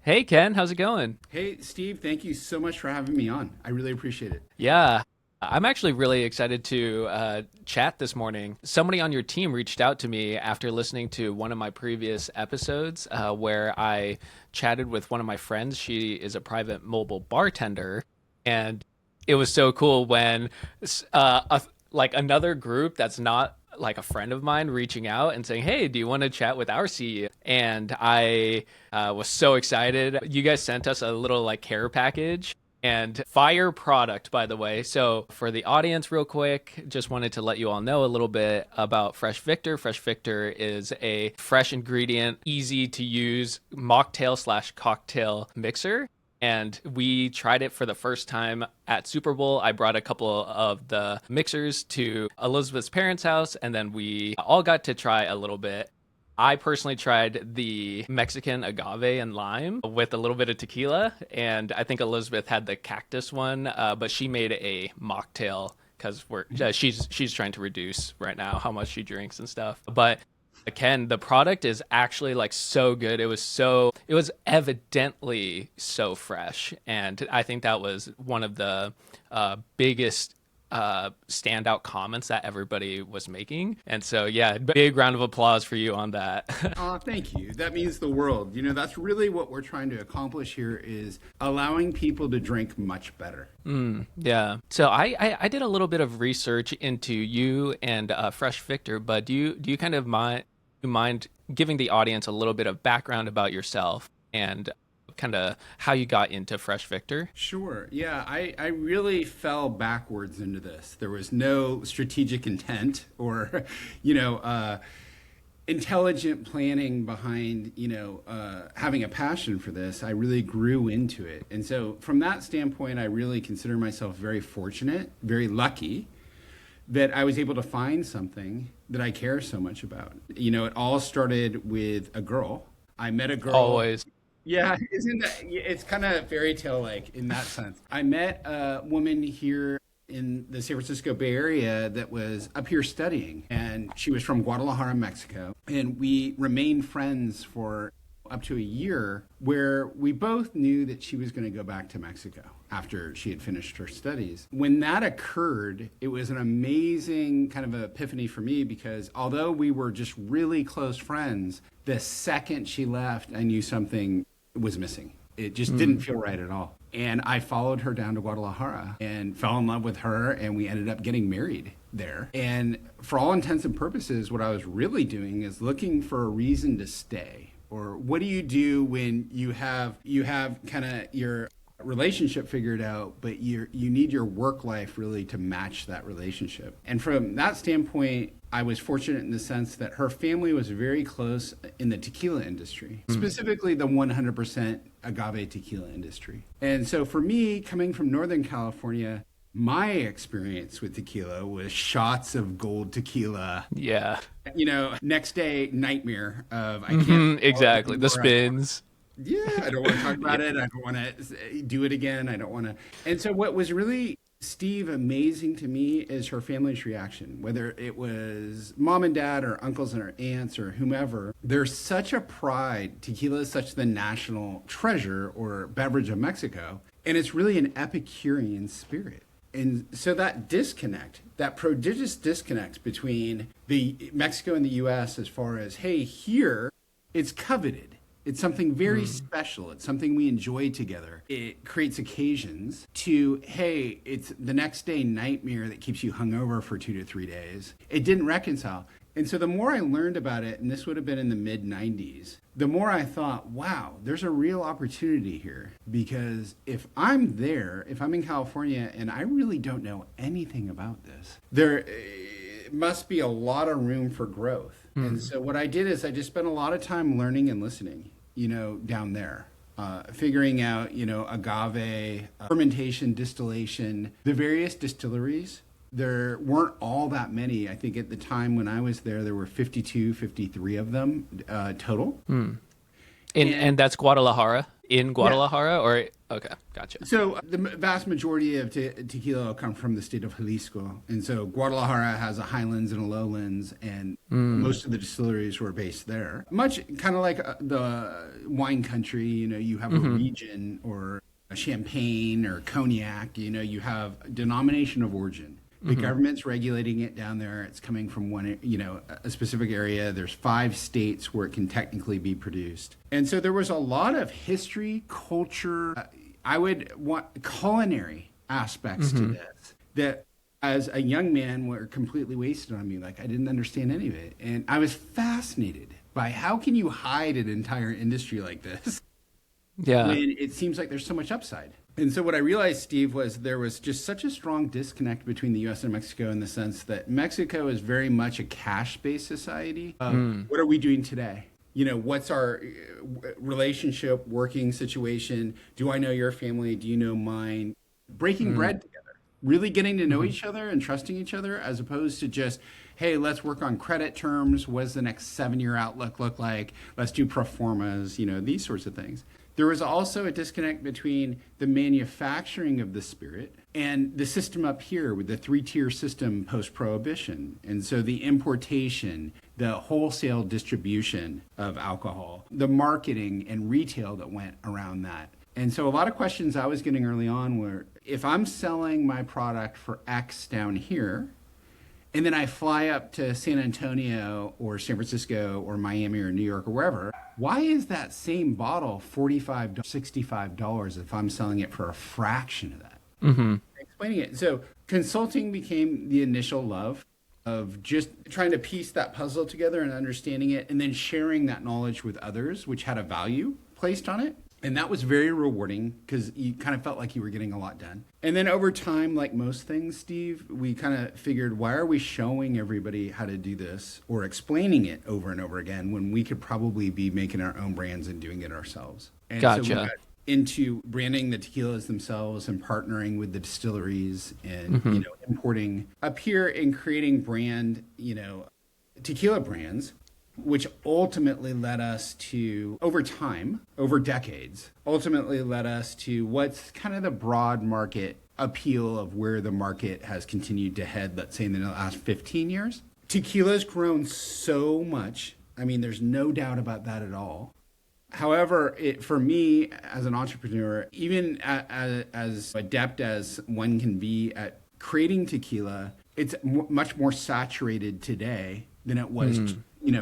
Hey Ken, how's it going? Hey, Steve, thank you so much for having me on. I really appreciate it. Yeah, I'm actually really excited to chat this morning. Somebody on your team reached out to me after listening to one of my previous episodes where I chatted with one of my friends. She is a private mobile bartender, and it was so cool when like another group that's not like a friend of mine reaching out and saying, "Hey, do you want to chat with our CEO?" And I was so excited. You guys sent us a little like care package and fire product, by the way. So for the audience, real quick, just wanted to let you all know a little bit about Fresh Victor. Fresh Victor is a fresh ingredient, easy to use mocktail slash cocktail mixer. And we tried it for the first time at Super Bowl. I brought a couple of the mixers to Elizabeth's parents' house, and then we all got to try a little bit. I personally tried the Mexican agave and lime with a little bit of tequila, and I think Elizabeth had the cactus one, but she made a mocktail because she's trying to reduce right now how much she drinks and stuff. But Ken, the product is actually like so good. It was evidently so fresh, and I think that was one of the biggest standout comments that everybody was making. And so, yeah, big round of applause for you on that. Oh, thank you. That means the world. That's really what we're trying to accomplish here is allowing people to drink much better. Yeah. So I did a little bit of research into you and Fresh Victor, but do you kind of mind giving the audience a little bit of background about yourself and kind of how you got into Fresh Victor? Sure. Yeah, I really fell backwards into this. There was no strategic intent or, you know, intelligent planning behind, having a passion for this. I really grew into it. And so from that standpoint, I really consider myself very fortunate, very lucky that I was able to find something that I care so much about. It all started with a girl. I met a girl. Always. Yeah, isn't that? It's kind of fairy tale like in that sense. I met a woman here in the San Francisco Bay Area that was up here studying, and she was from Guadalajara, Mexico, and we remained friends for up to a year, where we both knew that she was going to go back to Mexico after she had finished her studies. When that occurred, it was an amazing kind of epiphany for me because although we were just really close friends, the second she left, I knew something was missing. It just didn't feel right at all. And I followed her down to Guadalajara and fell in love with her, and we ended up getting married there. And for all intents and purposes, what I was really doing is looking for a reason to stay. Or what do you do when you have kind of your relationship figured out, but you need your work life really to match that relationship? And from that standpoint, I was fortunate in the sense that her family was very close in the tequila industry, specifically the 100% agave tequila industry. And so for me, coming from Northern California, my experience with tequila was shots of gold tequila. Yeah. Next day, nightmare of I can't Exactly. The spins. Yeah, I don't want to talk about it. I don't want to do it again. I don't want to. And so what was really, Steve, amazing to me is her family's reaction, whether it was mom and dad or uncles and or aunts or whomever. There's such a pride. Tequila is such the national treasure or beverage of Mexico. And it's really an Epicurean spirit. And so that disconnect, that prodigious disconnect between the Mexico and the U.S. as far as, hey, here, it's coveted. It's something very special. It's something we enjoy together. It creates occasions to, hey, it's the next day nightmare that keeps you hungover for 2 to 3 days. It didn't reconcile. And so the more I learned about it, and this would have been in the mid 90s, the more I thought, wow, there's a real opportunity here. Because if I'm there, if I'm in California and I really don't know anything about this, there must be a lot of room for growth. And so what I did is I just spent a lot of time learning and listening, down there. Figuring out, agave, fermentation, distillation, the various distilleries. There weren't all that many. I think at the time when I was there were 52, 53 of them total. And that's Guadalajara? in Yeah. Guadalajara, or okay, gotcha. So the vast majority of tequila come from the state of Jalisco, and so Guadalajara has a highlands and a lowlands, and most of the distilleries were based there. Much kind of like the wine country, you have a region or a champagne or cognac. You have denomination of origin. The government's regulating it down there. It's coming from one, a specific area. There's 5 states where it can technically be produced. And so there was a lot of history, culture, I would want culinary aspects to this that as a young man were completely wasted on me. Like I didn't understand any of it. And I was fascinated by how can you hide an entire industry like this Yeah. when it seems like there's so much upside. And so what I realized, Steve, was there was just such a strong disconnect between the U.S. and Mexico in the sense that Mexico is very much a cash-based society. What are we doing today? What's our relationship, working situation? Do I know your family? Do you know mine? Breaking bread together, really getting to know each other and trusting each other as opposed to just, hey, let's work on credit terms. What does the next 7-year outlook look like? Let's do pro formas, these sorts of things. There was also a disconnect between the manufacturing of the spirit and the system up here with the 3-tier system post-prohibition. And so the importation, the wholesale distribution of alcohol, the marketing and retail that went around that. And so a lot of questions I was getting early on were, if I'm selling my product for X down here, and then I fly up to San Antonio or San Francisco or Miami or New York or wherever, why is that same bottle $45, $65 if I'm selling it for a fraction of that? Explaining it. So consulting became the initial love of just trying to piece that puzzle together and understanding it and then sharing that knowledge with others, which had a value placed on it. And that was very rewarding because you kind of felt like you were getting a lot done. And then over time, like most things, Steve, we kind of figured, why are we showing everybody how to do this or explaining it over and over again when we could probably be making our own brands and doing it ourselves? And so we got into branding the tequilas themselves and partnering with the distilleries and, importing up here and creating brand, tequila brands, which ultimately led us to, over time, over decades, ultimately led us to what's kind of the broad market appeal of where the market has continued to head, let's say in the last 15 years. Tequila's grown so much. I mean, there's no doubt about that at all. However, for me as an entrepreneur, even as adept as one can be at creating tequila, it's much more saturated today than it was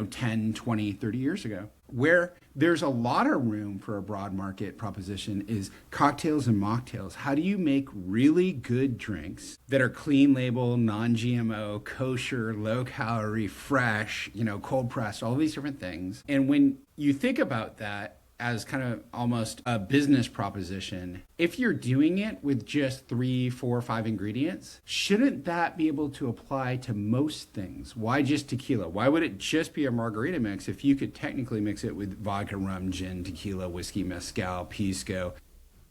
10, 20, 30 years ago. Where there's a lot of room for a broad market proposition is cocktails and mocktails. How do you make really good drinks that are clean label, non-GMO, kosher, low calorie, fresh, cold pressed, all these different things. And when you think about that as kind of almost a business proposition, if you're doing it with just 3, 4, 5 ingredients, shouldn't that be able to apply to most things? Why just tequila? Why would it just be a margarita mix if you could technically mix it with vodka, rum, gin, tequila, whiskey, mezcal, pisco,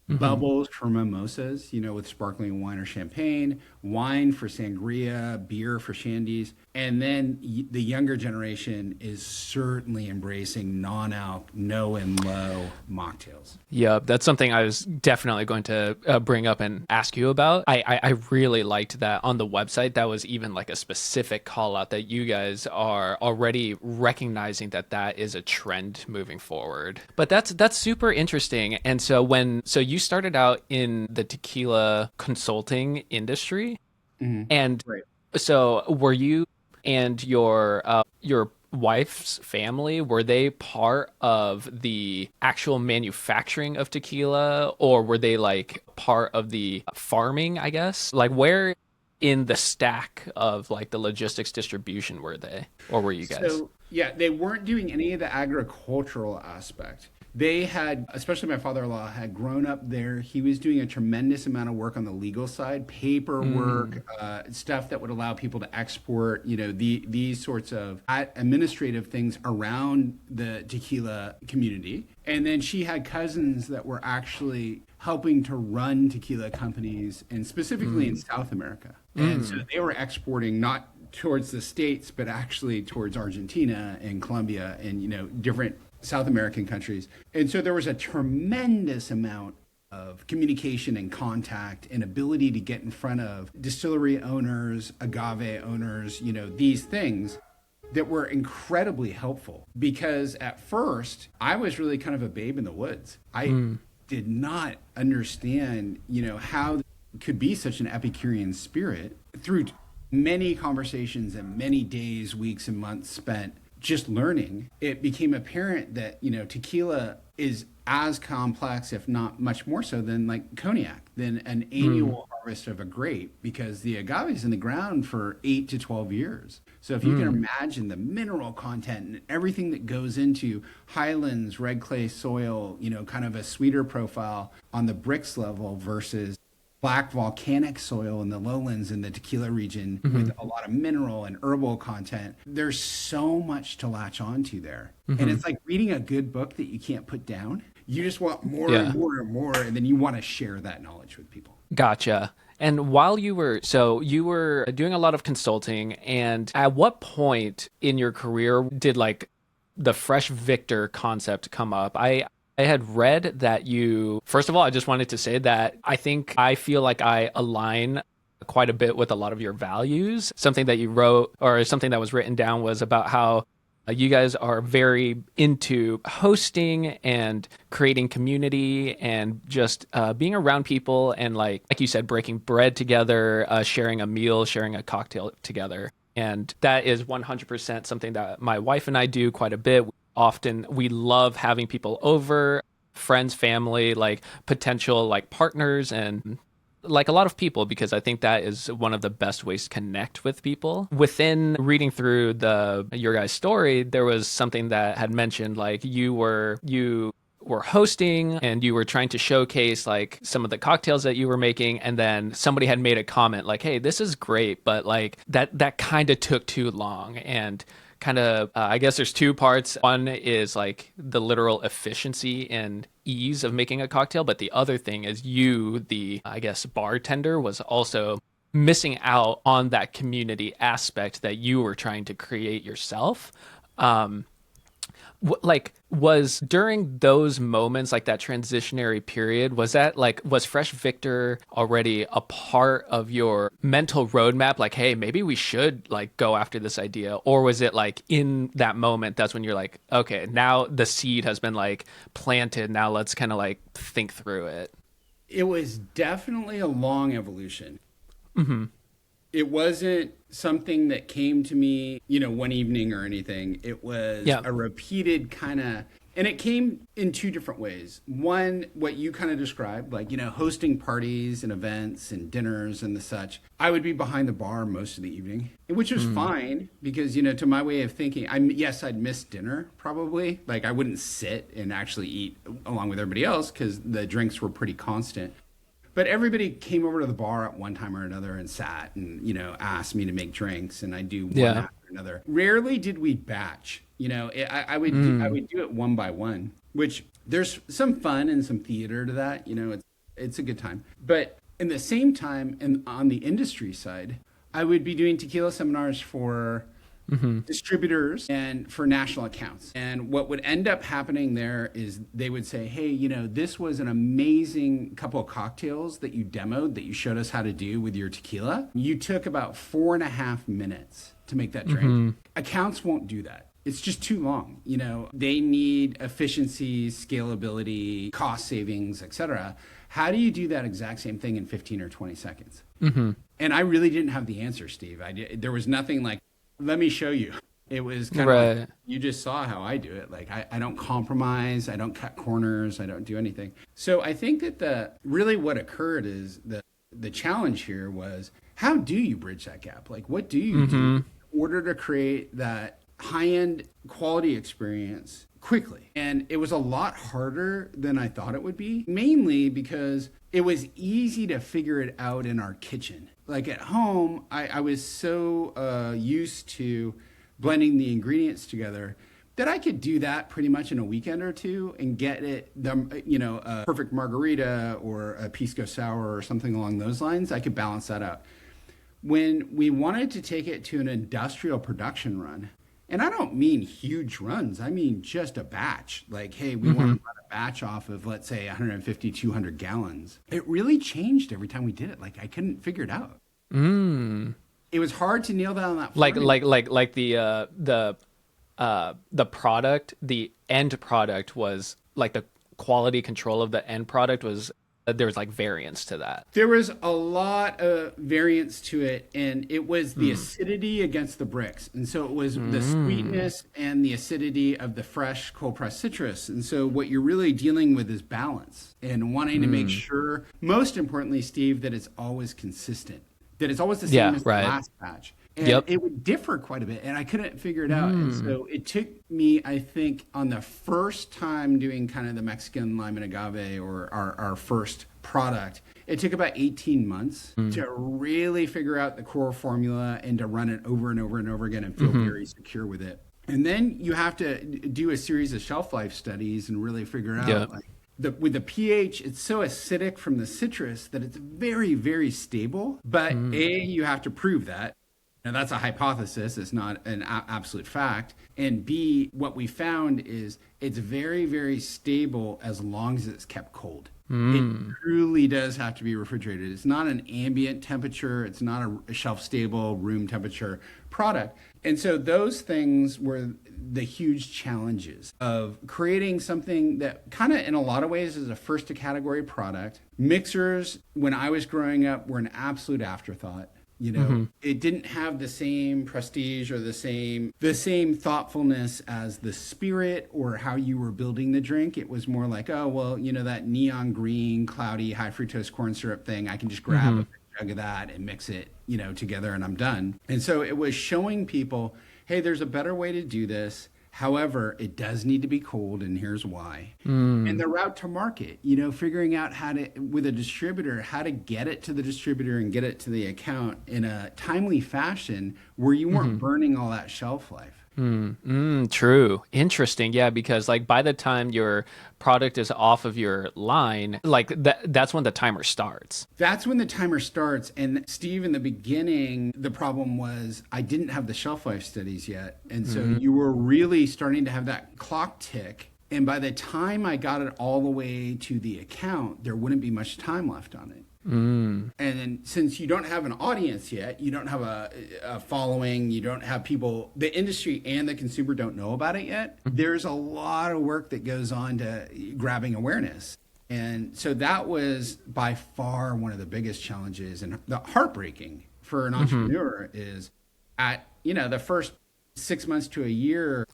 bubbles for mimosas, with sparkling wine or champagne, wine for sangria, beer for shandies. And then the younger generation is certainly embracing non-alc, no and low mocktails. Yeah, that's something I was definitely going to bring up and ask you about. I really liked that on the website. That was even like a specific call out that you guys are already recognizing that is a trend moving forward. But that's super interesting. And so you started out in the tequila consulting industry, and Right. so were you and your wife's family, were they part of the actual manufacturing of tequila, or were they like part of the farming, I guess? Like where in the stack of like the logistics distribution were they, or were you guys? So, yeah, they weren't doing any of the agricultural aspect. They had, especially my father-in-law, had grown up there. He was doing a tremendous amount of work on the legal side, paperwork, stuff that would allow people to export, these sorts of administrative things around the tequila community. And then she had cousins that were actually helping to run tequila companies, and specifically in South America. And so they were exporting not towards the States, but actually towards Argentina and Colombia and, different South American countries. And so there was a tremendous amount of communication and contact and ability to get in front of distillery owners, agave owners, these things that were incredibly helpful. Because at first, I was really kind of a babe in the woods. I did not understand, how could be such an Epicurean spirit. Through many conversations and many days, weeks, and months spent just learning, it became apparent that, tequila is as complex, if not much more so, than like cognac, than an annual harvest of a grape, because the agave is in the ground for 8 to 12 years. So if you can imagine the mineral content and everything that goes into highlands, red clay soil, kind of a sweeter profile on the bricks level versus black volcanic soil in the lowlands in the tequila region with a lot of mineral and herbal content. There's so much to latch onto there. And it's like reading a good book that you can't put down. You just want more and more and more, and then you want to share that knowledge with people. Gotcha. And while you were doing a lot of consulting, and at what point in your career did like the Fresh Victor concept come up? I had read that first of all, I just wanted to say that I feel like I align quite a bit with a lot of your values. Something that you wrote, or something that was written down, was about how you guys are very into hosting and creating community and just being around people and like you said, breaking bread together, sharing a meal, sharing a cocktail together. And that is 100% something that my wife and I do quite a bit. Often we love having people over, friends, family, like potential like partners, and like a lot of people, because I think that is one of the best ways to connect with people. Within reading through your guys' story, there was something that had mentioned like you were hosting and you were trying to showcase like some of the cocktails that you were making, and then somebody had made a comment like, hey, this is great, but like that kind of took too long. And kind of I guess there's two parts. One is like the literal efficiency and ease of making a cocktail, but the other thing is the I guess bartender was also missing out on that community aspect that you were trying to create yourself. Was during those moments, like that transitionary period, was Fresh Victor already a part of your mental roadmap? Like, hey, maybe we should like go after this idea, or was it like in that moment that's when you're like, okay, now the seed has been like planted, now let's kind of like think through it? It was definitely a long evolution. It wasn't something that came to me, one evening or anything. It was a repeated kind of, and it came in two different ways. One, what you kind of described, like, hosting parties and events and dinners and the such. I would be behind the bar most of the evening, which was fine because, to my way of thinking, I'd miss dinner probably. Like I wouldn't sit and actually eat along with everybody else because the drinks were pretty constant. But everybody came over to the bar at one time or another and sat and, asked me to make drinks, and I do one after another. Rarely did we batch. I would do it one by one, which there's some fun and some theater to that. It's a good time. But in the same time, and on the industry side, I would be doing tequila seminars for distributors and for national accounts. And what would end up happening there is they would say, hey, this was an amazing couple of cocktails that you demoed, that you showed us how to do with your tequila. You took about 4.5 minutes to make that drink. Accounts won't do that. It's just too long. They need efficiency, scalability, cost savings, etc. How do you do that exact same thing in 15 or 20 seconds? And I really didn't have the answer, Steve. There was nothing like, let me show you. It was kind of like, you just saw how I do it. Like I don't compromise. I don't cut corners. I don't do anything. So I think that what occurred is the challenge here was, how do you bridge that gap? Like what do you do in order to create that high-end quality experience quickly? And it was a lot harder than I thought it would be, mainly because it was easy to figure it out in our kitchen. Like at home, I was so used to blending the ingredients together that I could do that pretty much in a weekend or two and get a perfect margarita or a pisco sour or something along those lines. I could balance that out. When we wanted to take it to an industrial production run, And I don't mean huge runs. I mean just a batch. Like, hey, we want to run a batch off of, let's say, 150, 200 gallons. It really changed every time we did it. Like, I couldn't figure it out. It was hard to nail down that Like formula. the product, the end product was like the quality control of the end product was there was like variance to that. There was a lot of variance to it, and it was the acidity against the bricks. And so it was the sweetness and the acidity of the fresh cold pressed citrus. And so what you're really dealing with is balance and wanting to make sure, most importantly, Steve, that it's always consistent, that it's always the same as the last batch. And it would differ quite a bit, and I couldn't figure it out. And so it took me, I think, on the first time doing kind of the Mexican lime and agave, or our first product, it took about 18 months to really figure out the core formula and to run it over and over and over again and feel very secure with it. And then you have to do a series of shelf life studies and really figure out like, with the pH, it's so acidic from the citrus that it's very, very stable. But you have to prove that. Now, that's a hypothesis. It's not an absolute fact. And B, what we found is it's very, very stable as long as it's kept cold. It truly does have to be refrigerated. It's not an ambient temperature. It's not a shelf-stable room temperature product. And so those things were the huge challenges of creating something that kind of in a lot of ways is a first to category product. Mixers, when I was growing up, were an absolute afterthought. You know, it didn't have the same prestige or the same thoughtfulness as the spirit or how you were building the drink. It was more like, oh, well, you know, that neon green, cloudy, high fructose corn syrup thing, I can just grab a jug of that and mix it, you know, together and I'm done. And so it was showing people, hey, there's a better way to do this. However, it does need to be cold, and here's why. And the route to market, you know, figuring out how to, with a distributor, how to get it to the distributor and get it to the account in a timely fashion where you weren't burning all that shelf life. True. Interesting. Yeah, because like by the time your product is off of your line, like that's when the timer starts. That's when the timer starts. And Steve, in the beginning, the problem was I didn't have the shelf life studies yet. And so you were really starting to have that clock tick. And by the time I got it all the way to the account, there wouldn't be much time left on it. And then since you don't have an audience yet, you don't have a following, you don't have people, the industry and the consumer don't know about it yet, there's a lot of work that goes on to grabbing awareness. And so that was by far one of the biggest challenges, and the heartbreaking for an entrepreneur is at, you know, the first 6 months to a year,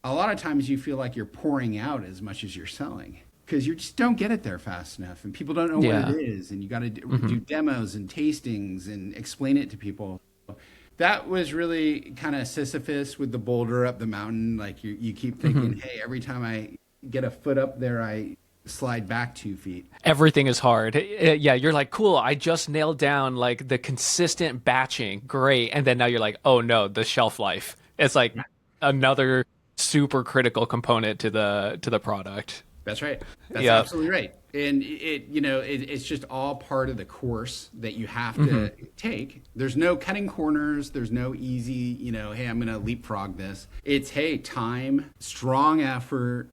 a lot of times you feel like you're pouring out as much as you're selling. Because you just don't get it there fast enough, and people don't know what it is, and you got to do demos and tastings and explain it to people. That was really kind of Sisyphus with the boulder up the mountain. Like you keep thinking, hey, every time I get a foot up there, I slide back 2 feet. Everything is hard. Yeah, you're like, cool, I just nailed down like the consistent batching. Great. And then now you're like, oh no, the shelf life. It's like another super critical component to the product. That's right. That's absolutely right. And it's just all part of the course that you have to take. There's no cutting corners. There's no easy, hey, I'm going to leapfrog this. It's, hey, time, strong effort,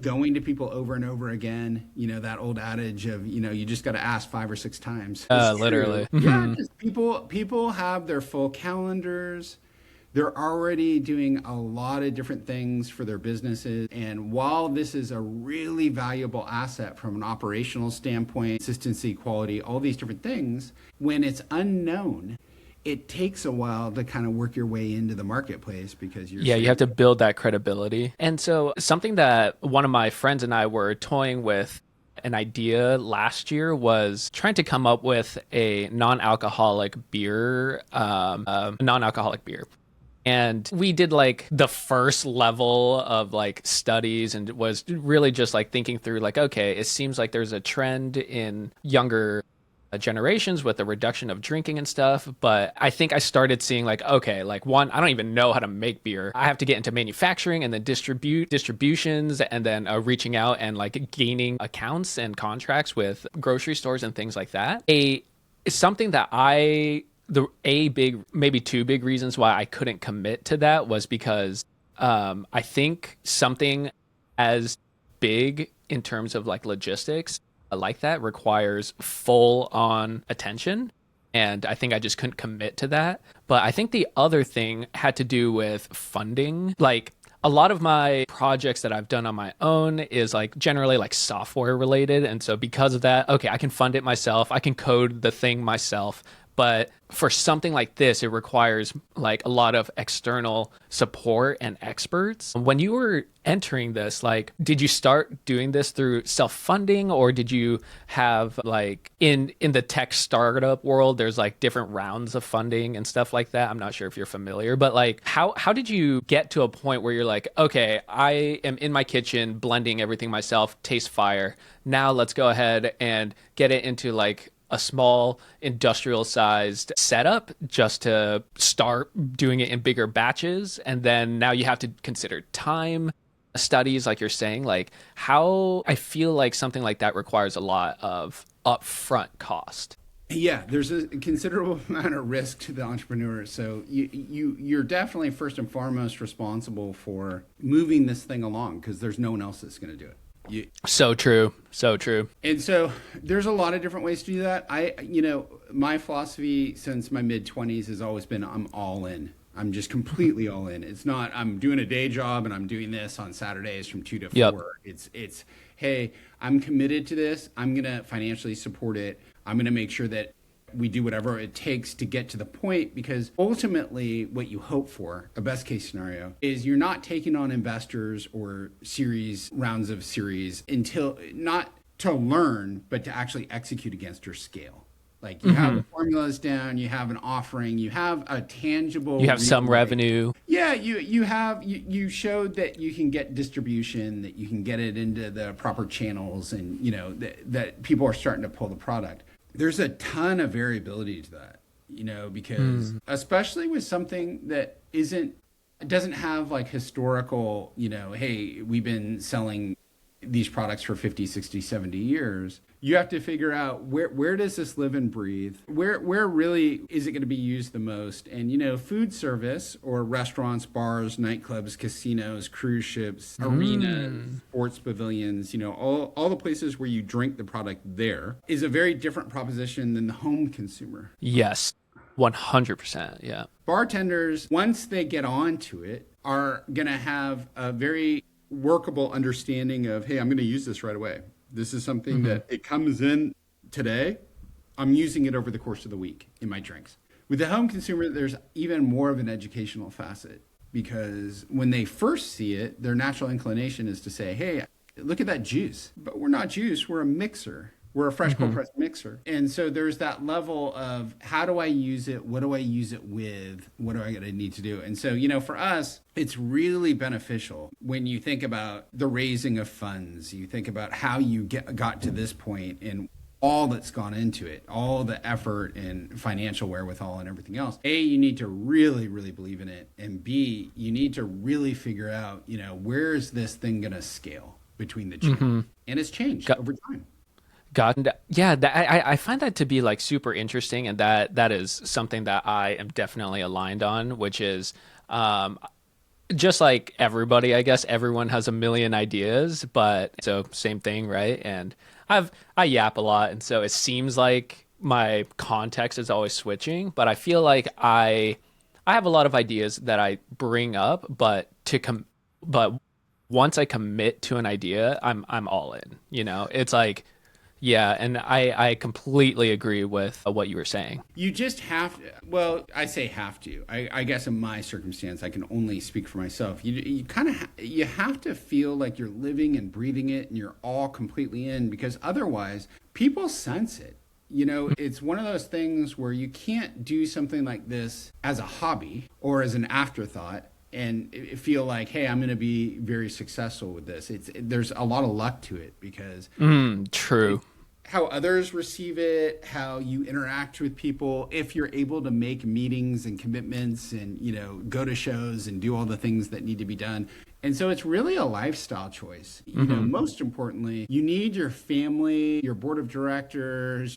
going to people over and over again. That old adage of, you just got to ask 5 or 6 times. Literally. Yeah, just people have their full calendars. They're already doing a lot of different things for their businesses. And while this is a really valuable asset from an operational standpoint, consistency, quality, all these different things, when it's unknown, it takes a while to kind of work your way into the marketplace because you have to build that credibility. And so something that one of my friends and I were toying with an idea last year was trying to come up with a non-alcoholic beer. And we did like the first level of like studies, and it was really just like thinking through like, okay, it seems like there's a trend in younger generations with the reduction of drinking and stuff. But I think I started seeing like, okay, like one, I don't even know how to make beer. I have to get into manufacturing and then distributions and then reaching out and like gaining accounts and contracts with grocery stores and things like that. Something that maybe 2 big reasons why I couldn't commit to that was because I think something as big in terms of like logistics like that requires full on attention. And I think I just couldn't commit to that. But I think the other thing had to do with funding. Like a lot of my projects that I've done on my own is like generally like software related. And so because of that, okay, I can fund it myself. I can code the thing myself. But for something like this, it requires like a lot of external support and experts. When you were entering this, like, did you start doing this through self-funding, or did you have like in the tech startup world, there's like different rounds of funding and stuff like that. I'm not sure if you're familiar, but like how did you get to a point where you're like, okay, I am in my kitchen blending everything myself, tastes fire. Now let's go ahead and get it into like a small industrial sized setup just to start doing it in bigger batches. And then now you have to consider time studies, like you're saying, like how I feel like something like that requires a lot of upfront cost. Yeah, there's a considerable amount of risk to the entrepreneur. So you're definitely first and foremost responsible for moving this thing along because there's no one else that's going to do it. So true. So true. And so there's a lot of different ways to do that. My philosophy since my mid 20s has always been I'm all in. I'm just completely all in. It's not I'm doing a day job and I'm doing this on Saturdays from 2 to 4. Yep. It's hey, I'm committed to this. I'm going to financially support it. I'm going to make sure that we do whatever it takes to get to the point, because ultimately what you hope for, a best case scenario, is you're not taking on investors or rounds of series until not to learn, but to actually execute against your scale. Like you have the formulas down, you have an offering, you have a tangible. You have some revenue. Yeah, you showed that you can get distribution, that you can get it into the proper channels, and that people are starting to pull the product. There's a ton of variability to that, because especially with something that doesn't have like historical, hey, we've been selling these products for 50, 60, 70 years. You have to figure out where does this live and breathe? Where really is it going to be used the most? And, food service or restaurants, bars, nightclubs, casinos, cruise ships, arenas, sports pavilions, all the places where you drink the product there is a very different proposition than the home consumer. Yes, 100%. Yeah. Bartenders, once they get onto it, are going to have a very workable understanding of, hey, I'm going to use this right away. This is something that it comes in today. I'm using it over the course of the week in my drinks. With the home consumer, there's even more of an educational facet, because when they first see it, their natural inclination is to say, hey, look at that juice. But we're not juice. We're a mixer. We're a fresh cold pressed mixer. And so there's that level of how do I use it? What do I use it with? What do I need to do? And so, for us, it's really beneficial when you think about the raising of funds. You think about how you got to this point and all that's gone into it, all the effort and financial wherewithal and everything else. A, you need to really, really believe in it. And B, you need to really figure out, where is this thing going to scale between the two? And it's changed over time. Yeah, I find that to be like super interesting, and that is something that I am definitely aligned on, which is just like everybody, I guess everyone has a million ideas, but so same thing, right? And I yap a lot, and so it seems like my context is always switching, but I feel like I have a lot of ideas that I bring up, but once I commit to an idea, I'm all in. It's like. Yeah, and I completely agree with what you were saying. You just have to, well, I say have to. I guess in my circumstance, I can only speak for myself. You kind of you have to feel like you're living and breathing it and you're all completely in, because otherwise people sense it. It's one of those things where you can't do something like this as a hobby or as an afterthought and feel like, hey, I'm going to be very successful with this. There's a lot of luck to it, because true. How others receive it, how you interact with people, if you're able to make meetings and commitments and, go to shows and do all the things that need to be done. And so it's really a lifestyle choice. Most importantly, you need your family, your board of directors,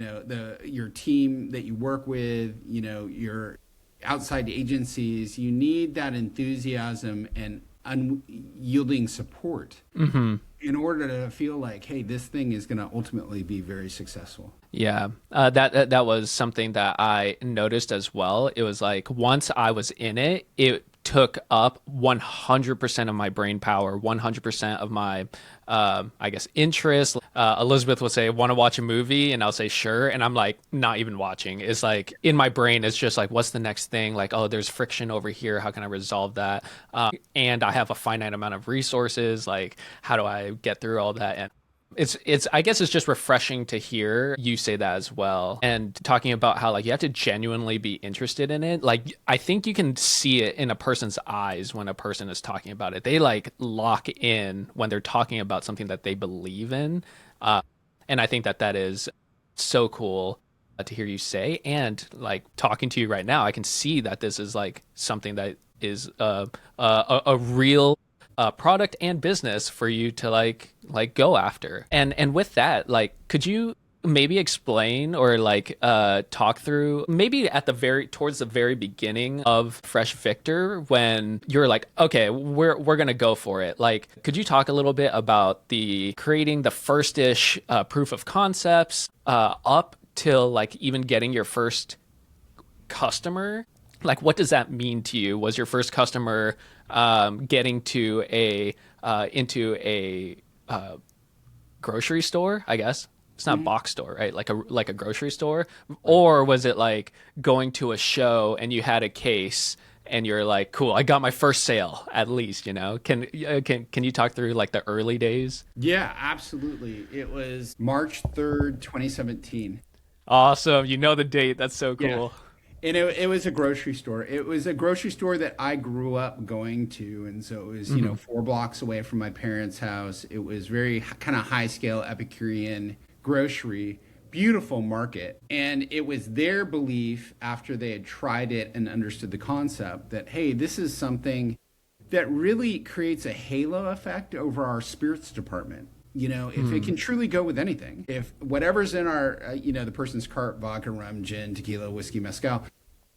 your team that you work with, your outside agencies. You need that enthusiasm and unyielding support in order to feel like, hey, this thing is going to ultimately be very successful. Yeah, that was something that I noticed as well. It was like once I was in it, it took up 100% of my brain power, 100% of my, I guess, interest. Elizabeth will say, "Want to watch a movie?" And I'll say, "Sure." And I'm like, not even watching. It's like in my brain, it's just like, what's the next thing? Like, oh, there's friction over here. How can I resolve that? And I have a finite amount of resources. Like, how do I get through all that? And it's I guess it's just refreshing to hear you say that as well. And talking about how like you have to genuinely be interested in it. Like I think you can see it in a person's eyes when a person is talking about it. They like lock in when they're talking about something that they believe in. And I think that that is so cool to hear you say. And like talking to you right now, I can see that this is like something that is a real product and business for you to like go after. And with that, like, could you maybe explain or like talk through maybe at the very towards the very beginning of Fresh Victor when you're like, okay, we're gonna go for it. Like, could you talk a little bit about the creating the first-ish proof of concepts up till like even getting your first customer? Like, what does that mean to you? Was your first customer getting to a into a grocery store? I guess it's not a box store, right? Like a grocery store, or was it like going to a show and you had a case and you're like, cool, I got my first sale at least, you know? Can you talk through like the early days? Yeah, absolutely. It was March 3rd, 2017. Awesome, you know the date. That's so Yeah. cool. And it was a grocery store. It was a grocery store that I grew up going to. And so it was, 4 blocks away from my parents' house. It was very kind of high scale Epicurean grocery, beautiful market. And it was their belief after they had tried it and understood the concept that, hey, this is something that really creates a halo effect over our spirits department. If it can truly go with anything, if whatever's in our, the person's cart, vodka, rum, gin, tequila, whiskey, mezcal,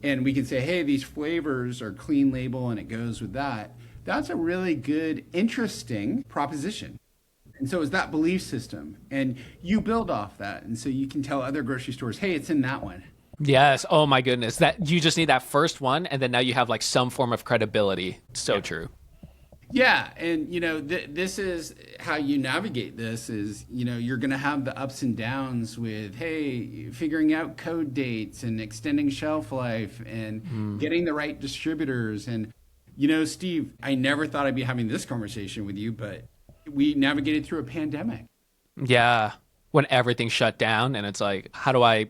and we can say, hey, these flavors are clean label and it goes with that, that's a really good, interesting proposition. And so it's that belief system. And you build off that. And so you can tell other grocery stores, hey, it's in that one. Yes. Oh my goodness. That you just need that first one, and then now you have like some form of credibility. So true. Yeah, and this is how you navigate this is, you're going to have the ups and downs with, hey, figuring out code dates and extending shelf life and getting the right distributors. And, Steve, I never thought I'd be having this conversation with you, but we navigated through a pandemic. Yeah. When everything shut down and it's like, how do I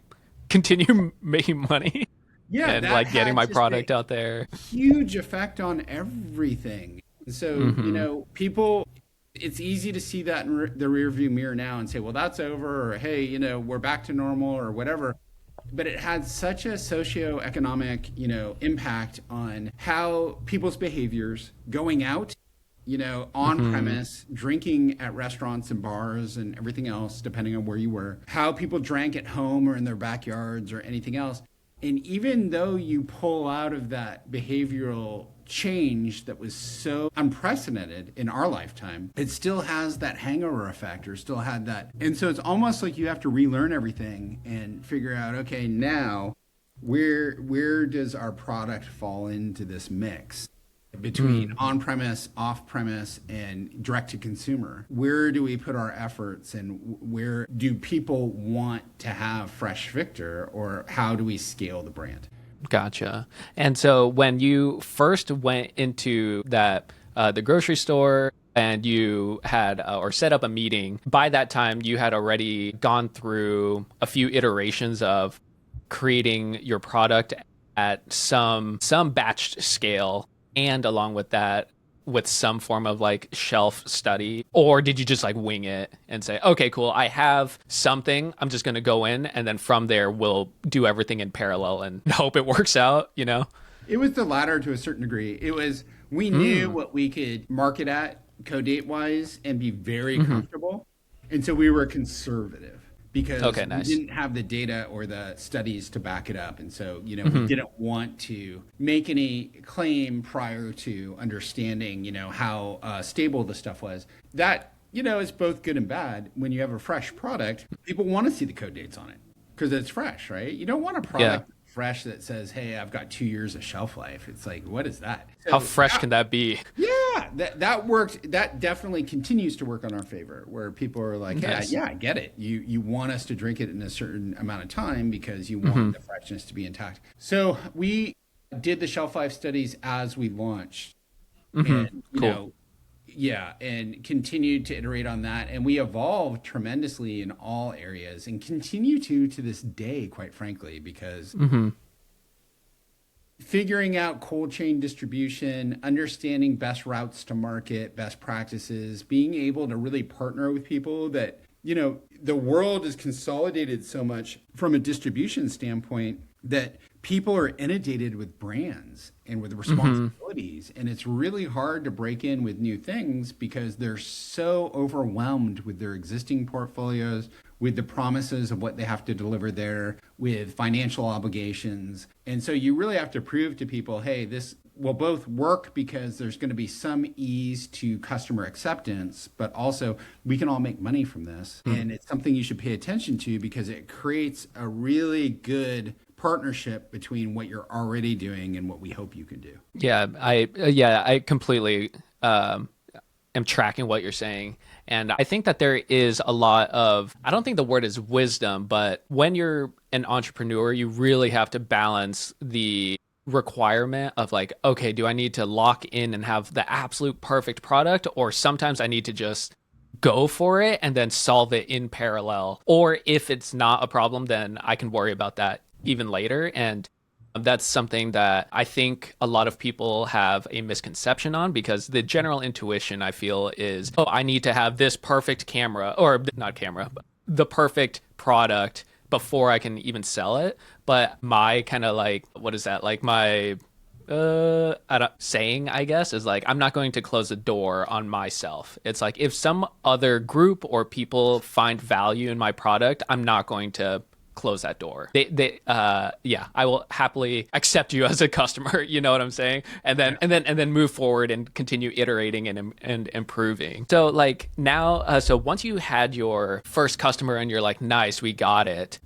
continue making money Yeah, and that like getting had my just product a out there? huge effect on everything. So, people, it's easy to see that in the rear view mirror now and say, well, that's over, or hey, we're back to normal or whatever. But it had such a socioeconomic, impact on how people's behaviors going out, on premise, drinking at restaurants and bars and everything else, depending on where you were, how people drank at home or in their backyards or anything else. And even though you pull out of that behavioral change that was so unprecedented in our lifetime, it still has that hangover effect or still had that. And so it's almost like you have to relearn everything and figure out, okay, now where does our product fall into this mix between on-premise, off-premise, and direct-to-consumer? Where do we put our efforts, and where do people want to have Fresh Victor, or how do we scale the brand? Gotcha. And so when you first went into that the grocery store and you had or set up a meeting, by that time you had already gone through a few iterations of creating your product at some batched scale, and along with that with some form of like shelf study? Or did you just like wing it and say, okay, cool, I have something, I'm just going to go in, and then from there we'll do everything in parallel and hope it works out, It was the latter to a certain degree. It was, we knew what we could market at code date wise and be very comfortable. And so we were conservative. because Okay, we nice. didn't have the data or the studies to back it up. And so, we didn't want to make any claim prior to understanding, how stable the stuff was. That, is both good and bad. When you have a fresh product, people want to see the code dates on it because it's fresh, right? You don't want a Yeah. product fresh that says, hey, I've got 2 years of shelf life. It's like, what is that? How So fresh can that be? yeah, that worked. That definitely continues to work on our favor, where people are like, "Hey, Nice. yeah, I get it. You want us to drink it in a certain amount of time because you want the freshness to be intact." So we did the shelf life studies as we launched, and Cool. yeah, and continued to iterate on that, and we evolved tremendously in all areas, and continue to this day, quite frankly, because figuring out cold chain distribution, understanding best routes to market, best practices, being able to really partner with people that, the world is consolidated so much from a distribution standpoint that people are inundated with brands and with responsibilities. And it's really hard to break in with new things because they're so overwhelmed with their existing portfolios, with the promises of what they have to deliver there, with financial obligations. And so you really have to prove to people, hey, this will both work because there's going to be some ease to customer acceptance, but also we can all make money from this. And it's something you should pay attention to because it creates a really good partnership between what you're already doing and what we hope you can do. I completely am tracking what you're saying. And I think that there is a lot of, I don't think the word is wisdom, but when you're an entrepreneur, you really have to balance the requirement of like, okay, do I need to lock in and have the absolute perfect product? Or sometimes I need to just go for it and then solve it in parallel. Or if it's not a problem, then I can worry about that even later. And that's something that I think a lot of people have a misconception on because the general intuition I feel is, oh, I need to have this perfect camera or not camera, but the perfect product before I can even sell it. But my kind of like, what is that? Like my I don't, saying, I guess, is like, I'm not going to close the door on myself. It's like if some other group or people find value in my product, I'm not going to close that door. Yeah, I will happily accept you as a customer. You know what I'm saying? And then move forward and continue iterating and improving. So like now, so once you had your first customer and you're like, nice, we got it.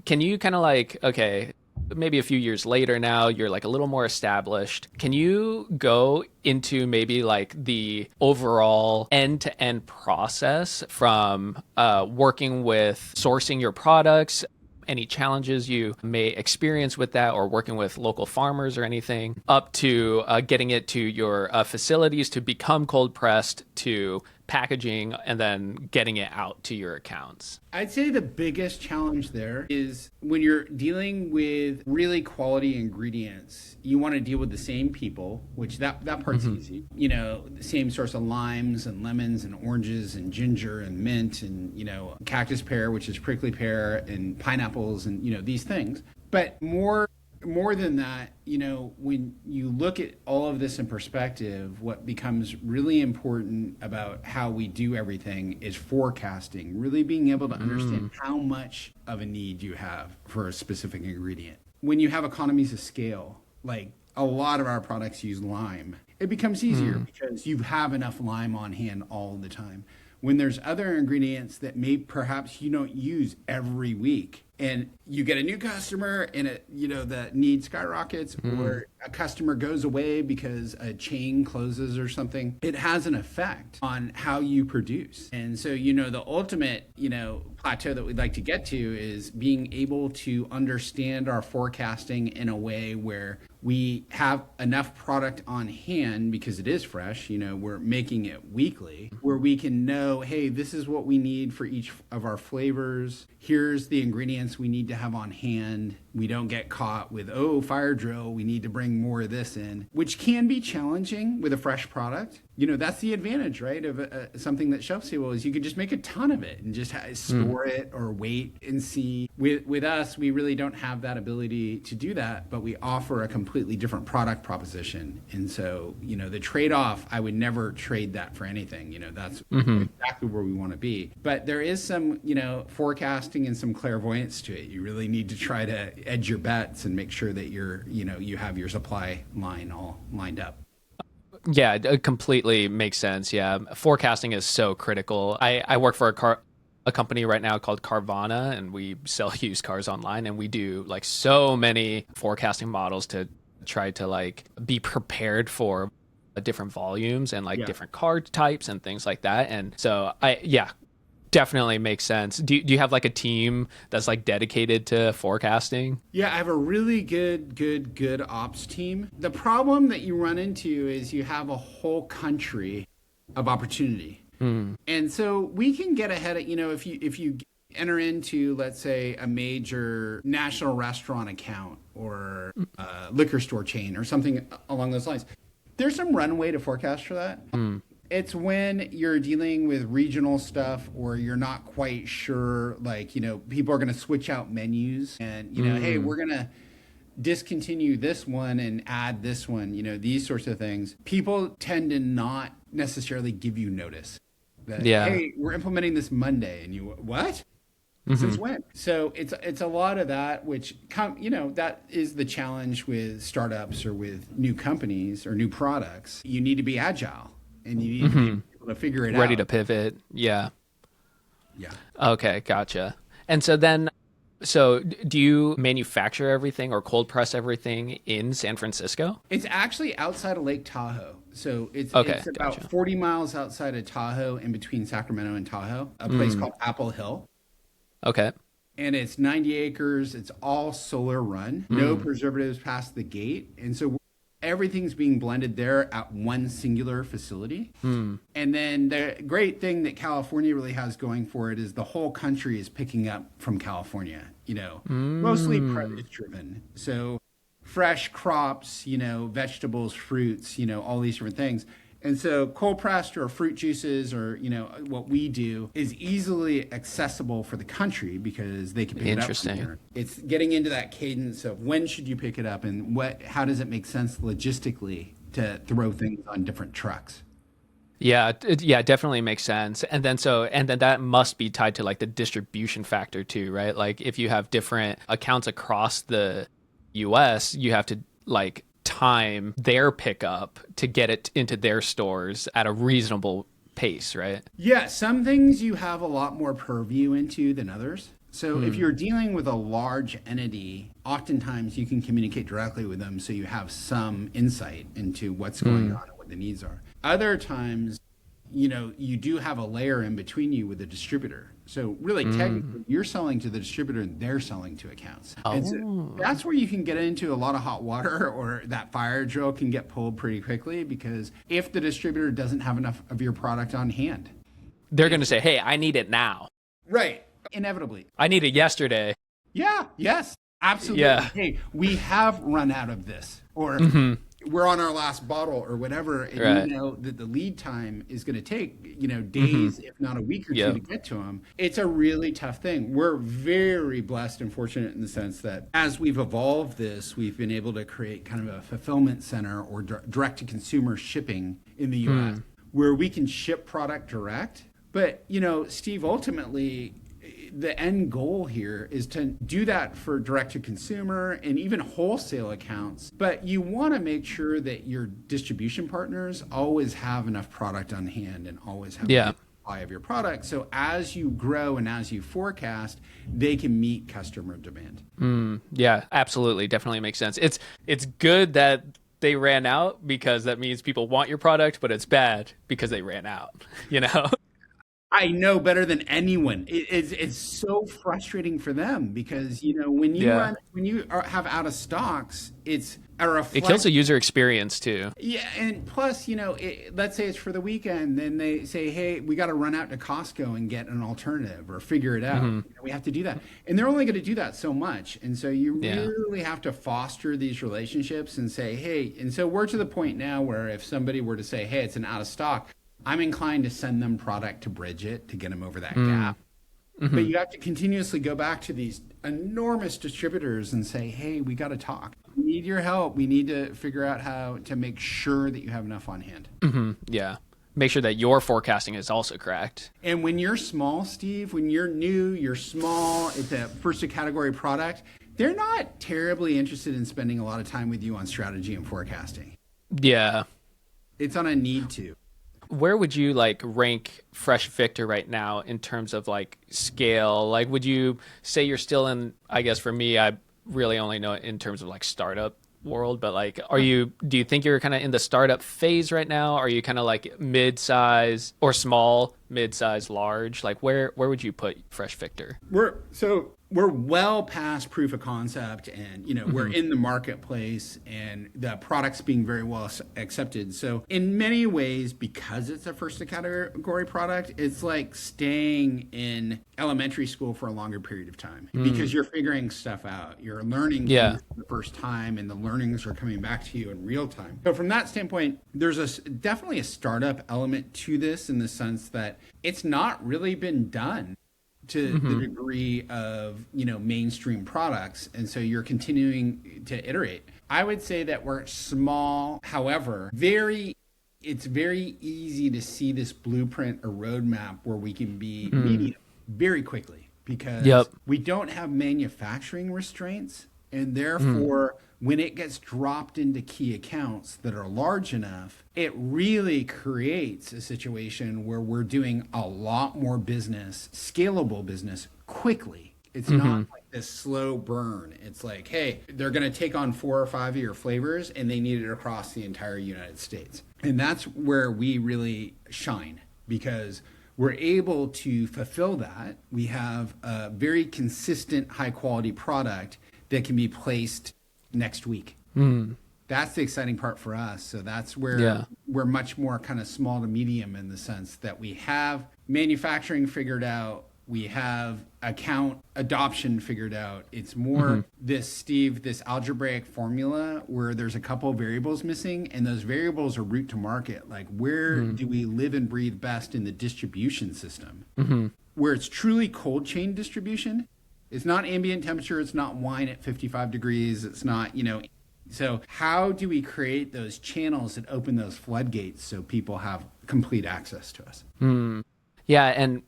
Can you kind of like, okay, maybe a few years later now, you're like a little more established. Can you go into maybe like the overall end-to-end process from working with sourcing your products, any challenges you may experience with that or working with local farmers or anything, up to getting it to your facilities to become cold pressed, to packaging, and then getting it out to your accounts? I'd say the biggest challenge there is when you're dealing with really quality ingredients, you want to deal with the same people, which that part's easy. The same source of limes and lemons and oranges and ginger and mint and, cactus pear, which is prickly pear, and pineapples and, these things. But more than that, when you look at all of this in perspective, what becomes really important about how we do everything is forecasting, really being able to understand how much of a need you have for a specific ingredient. When you have economies of scale, like a lot of our products use lime, it becomes easier because you have enough lime on hand all the time. When there's other ingredients that perhaps you don't use every week, and you get a new customer and the need skyrockets, or a customer goes away because a chain closes or something, it has an effect on how you produce. And so, the ultimate, plateau that we'd like to get to is being able to understand our forecasting in a way where we have enough product on hand because it is fresh, we're making it weekly, where we can know, hey, this is what we need for each of our flavors. Here's the ingredients we need to have on hand. We don't get caught with, fire drill, we need to bring more of this in, which can be challenging with a fresh product that's the advantage, right, of something that's shelf stable is you can just make a ton of it and just store it or wait and see. With us, we really don't have that ability to do that, but we offer a completely different product proposition. And so, the trade-off, I would never trade that for anything. That's exactly where we want to be. But there is some, forecasting and some clairvoyance to it. You really need to try to edge your bets and make sure that you have your supply line all lined up. Yeah, it completely makes sense. Yeah, forecasting is so critical. I work for a company right now called Carvana, and we sell used cars online, and we do like so many forecasting models to try to like be prepared for different volumes and like different car types and things like that. And so definitely makes sense. Do you have like a team that's like dedicated to forecasting? Yeah, I have a really good ops team. The problem that you run into is you have a whole country of opportunity. And so we can get ahead of, if you enter into, let's say, a major national restaurant account or a liquor store chain or something along those lines, there's some runway to forecast for that. It's when you're dealing with regional stuff or you're not quite sure, like, people are going to switch out menus and, hey, we're going to discontinue this one and add this one, these sorts of things. People tend to not necessarily give you notice that, hey, we're implementing this Monday. And you, what? Since when? So it's a lot of that, which that is the challenge with startups or with new companies or new products. You need to be agile. And you need to be able to figure it out. Ready to pivot. Yeah. Okay, gotcha. And so do you manufacture everything or cold press everything in San Francisco? It's actually outside of Lake Tahoe. So it's about 40 miles outside of Tahoe, in between Sacramento and Tahoe, a place called Apple Hill. Okay. And it's 90 acres. It's all solar run. No preservatives past the gate. And so everything's being blended there at one singular facility. And then the great thing that California really has going for it is the whole country is picking up from California, mostly produce driven. So fresh crops, vegetables, fruits, all these different things. And so cold pressed or fruit juices or, what we do is easily accessible for the country because they can pick it up from here. It's getting into that cadence of when should you pick it up and how does it make sense logistically to throw things on different trucks. Yeah, it definitely makes sense. And then that must be tied to like the distribution factor too, right? Like if you have different accounts across the US, you have to like time their pickup to get it into their stores at a reasonable pace, right? Yeah, some things you have a lot more purview into than others. So if you're dealing with a large entity, oftentimes you can communicate directly with them so you have some insight into what's going on and what the needs are. Other times, you do have a layer in between you with the distributor. So really, technically, you're selling to the distributor and they're selling to accounts. And so that's where you can get into a lot of hot water, or that fire drill can get pulled pretty quickly, because if the distributor doesn't have enough of your product on hand, they're going to say, hey, I need it now. Right. Inevitably. I need it yesterday. Yeah. Yes. Absolutely. Yeah. Hey, we have run out of this. Or we're on our last bottle or whatever, and you know that the lead time is going to take, days, if not a week or two to get to them. It's a really tough thing. We're very blessed and fortunate in the sense that as we've evolved this, we've been able to create kind of a fulfillment center or direct-to-consumer shipping in the U.S. where we can ship product direct. But, Steve, ultimately, the end goal here is to do that for direct-to-consumer and even wholesale accounts. But you want to make sure that your distribution partners always have enough product on hand and always have a supply of your product. So as you grow and as you forecast, they can meet customer demand. Yeah, absolutely. Definitely makes sense. It's good that they ran out, because that means people want your product, but it's bad because they ran out, I know better than anyone. It's so frustrating for them because when Yeah. have out of stocks, it's a It kills reflect. the user experience too. Yeah, and plus, let's say it's for the weekend, then they say, "Hey, we got to run out to Costco and get an alternative or figure it out." Hmm. We have to do that, and they're only going to do that so much, and so you Yeah. really have to foster these relationships and say, "Hey," and so we're to the point now where if somebody were to say, "Hey, it's an out of stock," I'm inclined to send them product to bridge it to get them over that gap. But you have to continuously go back to these enormous distributors and say, hey, we got to talk. We need your help. We need to figure out how to make sure that you have enough on hand. Yeah. Make sure that your forecasting is also correct. And when you're small, Steve, when you're new, you're small, it's a first of category product, they're not terribly interested in spending a lot of time with you on strategy and forecasting. Yeah. It's on a need to. Where would you like rank Fresh Victor right now in terms of like scale? Like, would you say you're still in, I guess for me, I really only know it in terms of like startup world, but like, do you think you're kind of in the startup phase right now? Are you kind of like mid-size or small, mid-size, large? Like where would you put Fresh Victor? We're well past proof of concept, and we're in the marketplace, and the product's being very well accepted. So in many ways, because it's a first category product, it's like staying in elementary school for a longer period of time because you're figuring stuff out, you're learning Yeah. things for the first time, and the learnings are coming back to you in real time. So from that standpoint, there's definitely a startup element to this in the sense that it's not really been done to the degree of mainstream products, and so you're continuing to iterate. I would say that we're small, however, it's very easy to see this blueprint or roadmap where we can be medium very quickly because Yep. we don't have manufacturing restraints, and therefore when it gets dropped into key accounts that are large enough, it really creates a situation where we're doing a lot more business, scalable business, quickly. It's not like this slow burn. It's like, hey, they're going to take on 4 or 5 of your flavors and they need it across the entire United States. And that's where we really shine because we're able to fulfill that. We have a very consistent, high quality product that can be placed next week. That's the exciting part for us. So that's where we're much more kind of small to medium in the sense that we have manufacturing figured out. We have account adoption figured out. It's more this algebraic formula where there's a couple of variables missing, and those variables are route to market. Like where do we live and breathe best in the distribution system? Where it's truly cold chain distribution. It's not ambient temperature. It's not wine at 55 degrees. It's not, So how do we create those channels that open those floodgates so people have complete access to us? Yeah, and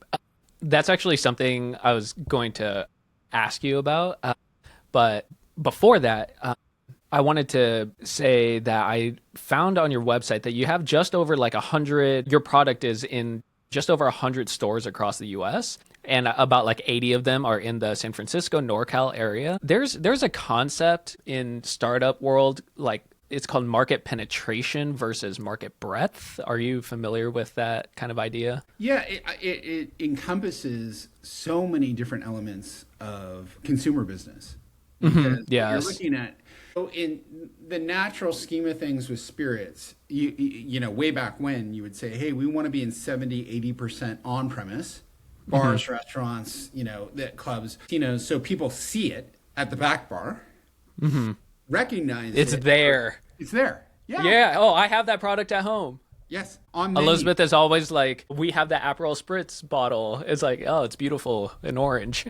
that's actually something I was going to ask you about. But before that, I wanted to say that I found on your website that you have just over like 100, your product is in just over 100 stores across the US, and about like 80 of them are in the San Francisco, NorCal area. There's a concept in startup world, like it's called market penetration versus market breadth. Are you familiar with that kind of idea? Yeah, it encompasses so many different elements of consumer business. Because what you're Yes. looking at, so in the natural scheme of things with spirits, way back when you would say, hey, we want to be in 70-80% on premise, bars, restaurants, the clubs, so people see it at the back bar, recognize It's it. there. It's there. Yeah. Yeah. Oh, I have that product at home. Yes. On menu. Elizabeth is always like, we have the Aperol Spritz bottle. It's like, oh, it's beautiful in orange.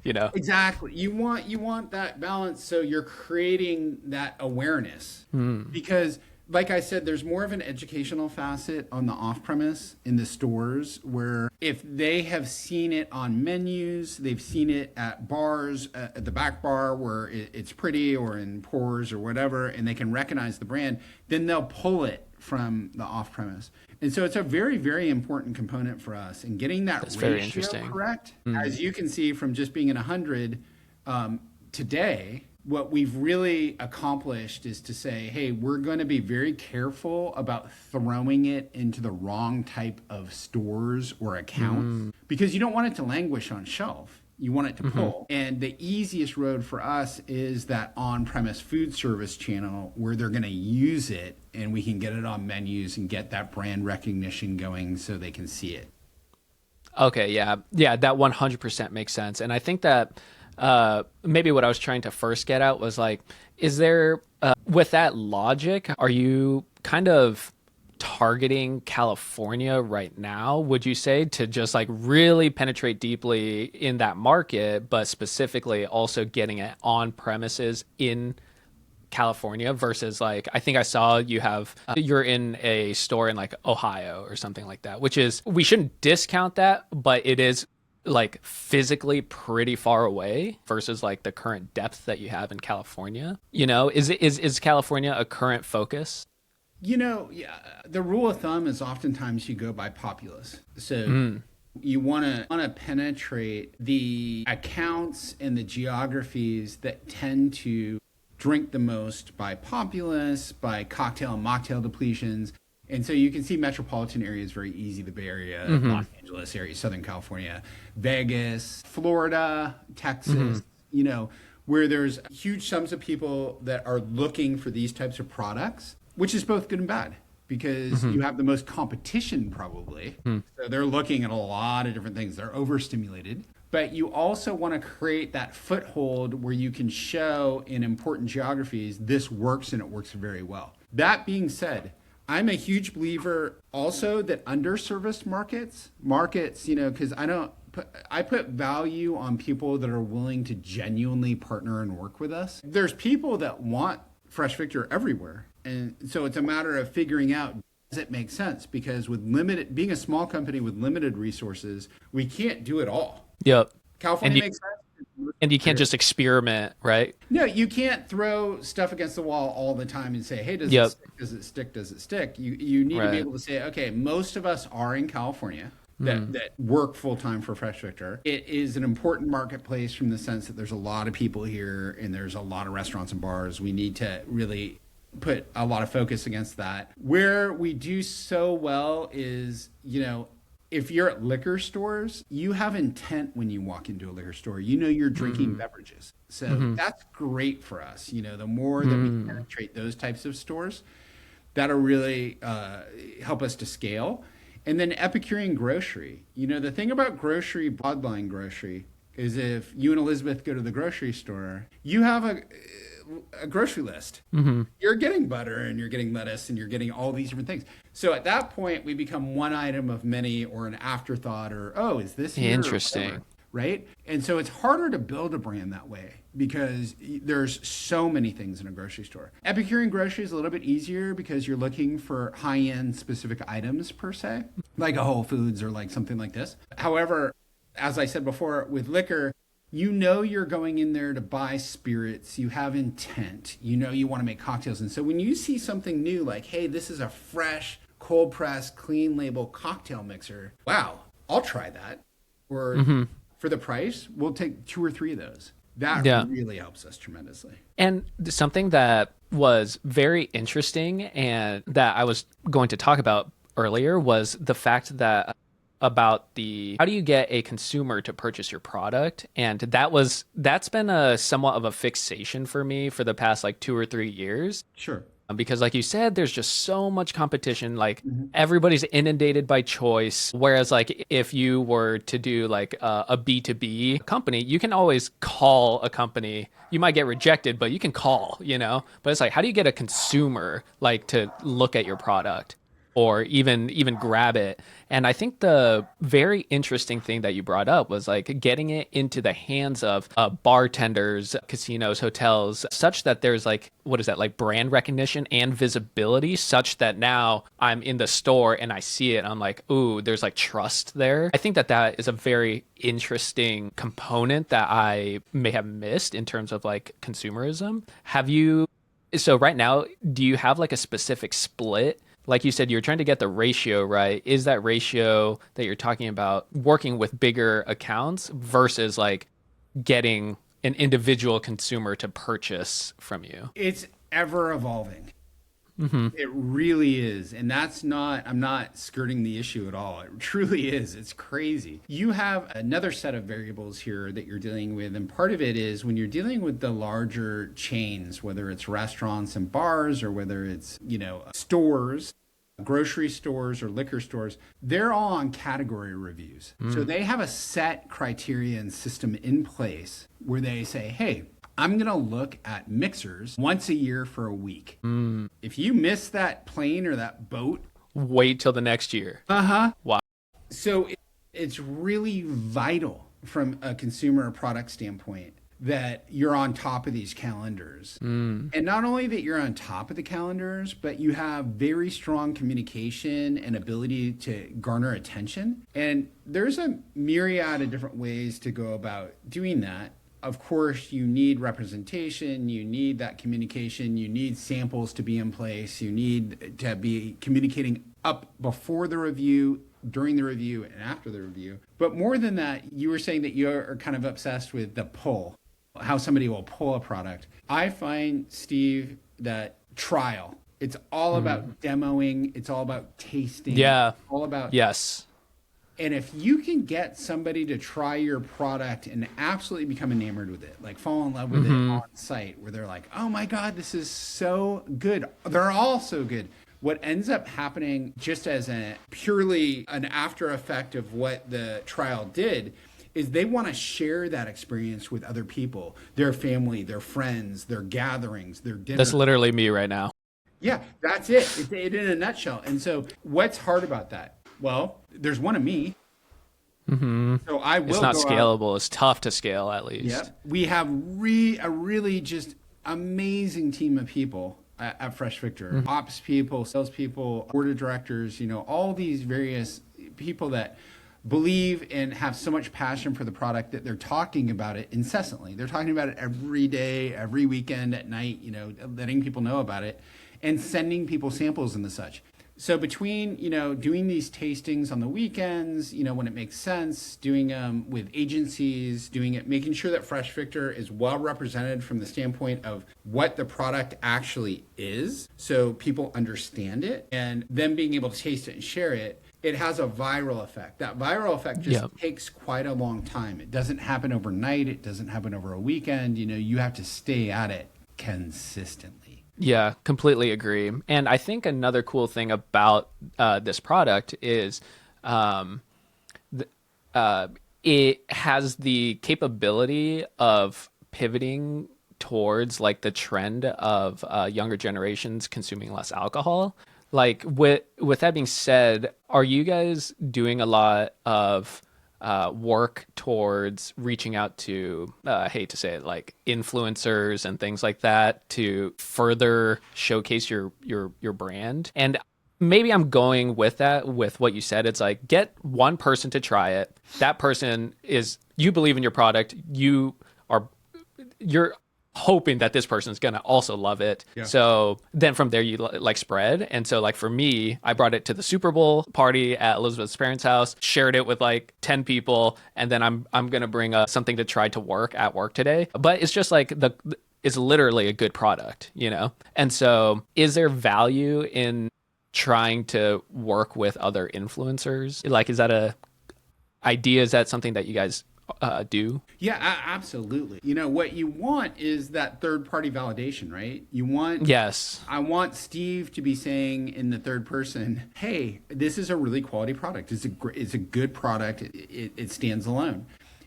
Exactly. You want that balance, so you're creating that awareness. Because like I said, there's more of an educational facet on the off-premise in the stores where if they have seen it on menus, they've seen it at bars, at the back bar where it's pretty or in pours or whatever, and they can recognize the brand, then they'll pull it from the off-premise. And so it's a very, very important component for us. And getting that That's very ratio interesting. correct, as you can see from just being in 100 today, what we've really accomplished is to say, hey, we're going to be very careful about throwing it into the wrong type of stores or accounts because you don't want it to languish on shelf. You want it to pull. And the easiest road for us is that on-premise food service channel where they're going to use it and we can get it on menus and get that brand recognition going so they can see it. Okay, yeah. Yeah, that 100% makes sense. And I think that maybe what I was trying to first get at was like, is there, with that logic, are you kind of targeting California right now, would you say, to just like really penetrate deeply in that market, but specifically also getting it on premises in California versus like, I think I saw you have, you're in a store in like Ohio or something like that, which is, we shouldn't discount that, but it is like physically pretty far away versus like the current depth that you have in California. You know, is California a current focus? You know, yeah, the rule of thumb is oftentimes you go by populace. So you want to penetrate the accounts and the geographies that tend to drink the most by populace, by cocktail and mocktail depletions. And so you can see metropolitan areas very easy, the Bay Area, Los Angeles area, Southern California, Vegas, Florida, Texas, you know, where there's huge sums of people that are looking for these types of products, which is both good and bad because you have the most competition probably. So they're looking at a lot of different things. They're overstimulated. But you also want to create that foothold where you can show in important geographies, this works and it works very well. That being said, I'm a huge believer also that underserviced markets, you know, because I put value on people that are willing to genuinely partner and work with us. There's people that want Fresh Victor everywhere. And so it's a matter of figuring out, does it make sense? Because being a small company with limited resources, we can't do it all. Yep. California makes sense. And you can't just experiment, right? No, you can't throw stuff against the wall all the time and say, hey, does it stick? Does it stick? Does it stick? You need to be able to say, okay, most of us are in California that work full-time for Fresh Victor. It is an important marketplace from the sense that there's a lot of people here and there's a lot of restaurants and bars. We need to really put a lot of focus against that. Where we do so well is, you know, if you're at liquor stores, you have intent when you walk into a liquor store. You know you're drinking beverages. So that's great for us. You know, the more that we penetrate those types of stores, that'll really help us to scale. And then Epicurean grocery. You know, the thing about grocery, broadline grocery, is if you and Elizabeth go to the grocery store, you have a grocery list. You're getting butter and you're getting lettuce and you're getting all these different things. So at that point, we become one item of many or an afterthought or, oh, is this here? Interesting. Right? And so it's harder to build a brand that way because there's so many things in a grocery store. Epicurean grocery is a little bit easier because you're looking for high-end specific items per se, like a Whole Foods or like something like this. However, as I said before, with liquor, you know you're going in there to buy spirits. You have intent. You know you want to make cocktails. And so when you see something new like, hey, this is a fresh, cold-pressed, clean label cocktail mixer, wow, I'll try that. Or for the price, we'll take 2 or 3 of those. That really helps us tremendously. And something that was very interesting and that I was going to talk about earlier was the fact that about how do you get a consumer to purchase your product? And that's been a somewhat of a fixation for me for the past like 2 or 3 years. Sure. Because like you said, there's just so much competition, like everybody's inundated by choice. Whereas like if you were to do like a B2B company, you can always call a company. You might get rejected, but you can call, you know, but it's like, how do you get a consumer like to look at your product? Or even grab it. And I think the very interesting thing that you brought up was like getting it into the hands of bartenders, casinos, hotels, such that there's like, what is that, like brand recognition and visibility, such that now I'm in the store and I see it. I'm like, ooh, there's like trust there. I think that is a very interesting component that I may have missed in terms of like consumerism. So right now, do you have like a specific split? Like you said, you're trying to get the ratio right. Is that ratio that you're talking about working with bigger accounts versus like getting an individual consumer to purchase from you. It's ever evolving. It really is. And that's not, I'm not skirting the issue at all. It truly is. It's crazy. You have another set of variables here that you're dealing with. And part of it is when you're dealing with the larger chains, whether it's restaurants and bars or whether it's, stores, grocery stores or liquor stores, they're all on category reviews. So they have a set criteria and system in place where they say, hey, I'm going to look at mixers once a year for a week. If you miss that plane or that boat, wait till the next year. Wow. So it's really vital from a consumer or product standpoint that you're on top of these calendars. And not only that you're on top of the calendars, but you have very strong communication and ability to garner attention. And there's a myriad of different ways to go about doing that. Of course, you need representation, you need that communication, you need samples to be in place, you need to be communicating up before the review, during the review, and after the review. But more than that, you were saying that you're kind of obsessed with the pull, how somebody will pull a product. I find, Steve, that trial, it's all about demoing, it's all about tasting, it's all about... Yes. And if you can get somebody to try your product and absolutely become enamored with it, like fall in love with it on site, where they're like, oh my God, this is so good. They're all so good. What ends up happening just as purely an after effect of what the trial did is they want to share that experience with other people, their family, their friends, their gatherings, their dinner. That's literally me right now. Yeah, that's it. It's it in a nutshell. And so what's hard about that? Well, there's one of me. So I will. It's not scalable. It's tough to scale, at least. Yeah. We have a really just amazing team of people at Fresh Victor. Ops people, salespeople, board of directors, all these various people that believe and have so much passion for the product that they're talking about it incessantly. They're talking about it every day, every weekend, at night, letting people know about it and sending people samples and the such. So between, doing these tastings on the weekends, when it makes sense, doing them with agencies, doing it, making sure that Fresh Victor is well represented from the standpoint of what the product actually is, so people understand it, and then being able to taste it and share it, it has a viral effect. That viral effect just takes quite a long time. It doesn't happen overnight. It doesn't happen over a weekend. You have to stay at it consistently. Yeah, completely agree. And I think another cool thing about this product is it has the capability of pivoting towards like the trend of younger generations consuming less alcohol. Like with that being said, are you guys doing a lot of work towards reaching out to, I hate to say it, like influencers and things like that to further showcase your brand? And maybe I'm going with that, with what you said. It's like, get one person to try it. That person is, you believe in your product. You're hoping that this person's going to also love it. Yeah. So then from there you like spread. And so like for me, I brought it to the Super Bowl party at Elizabeth's parents' house, shared it with like 10 people. And then I'm going to bring something to try to work at work today. But it's just like it's literally a good product,? And so is there value in trying to work with other influencers? Like, is that a idea? Is that something that you guys do? Yeah, absolutely. What you want is that third-party validation, right? Yes. I want Steve to be saying in the third person, hey, this is a really quality product. It's a good product. It stands alone.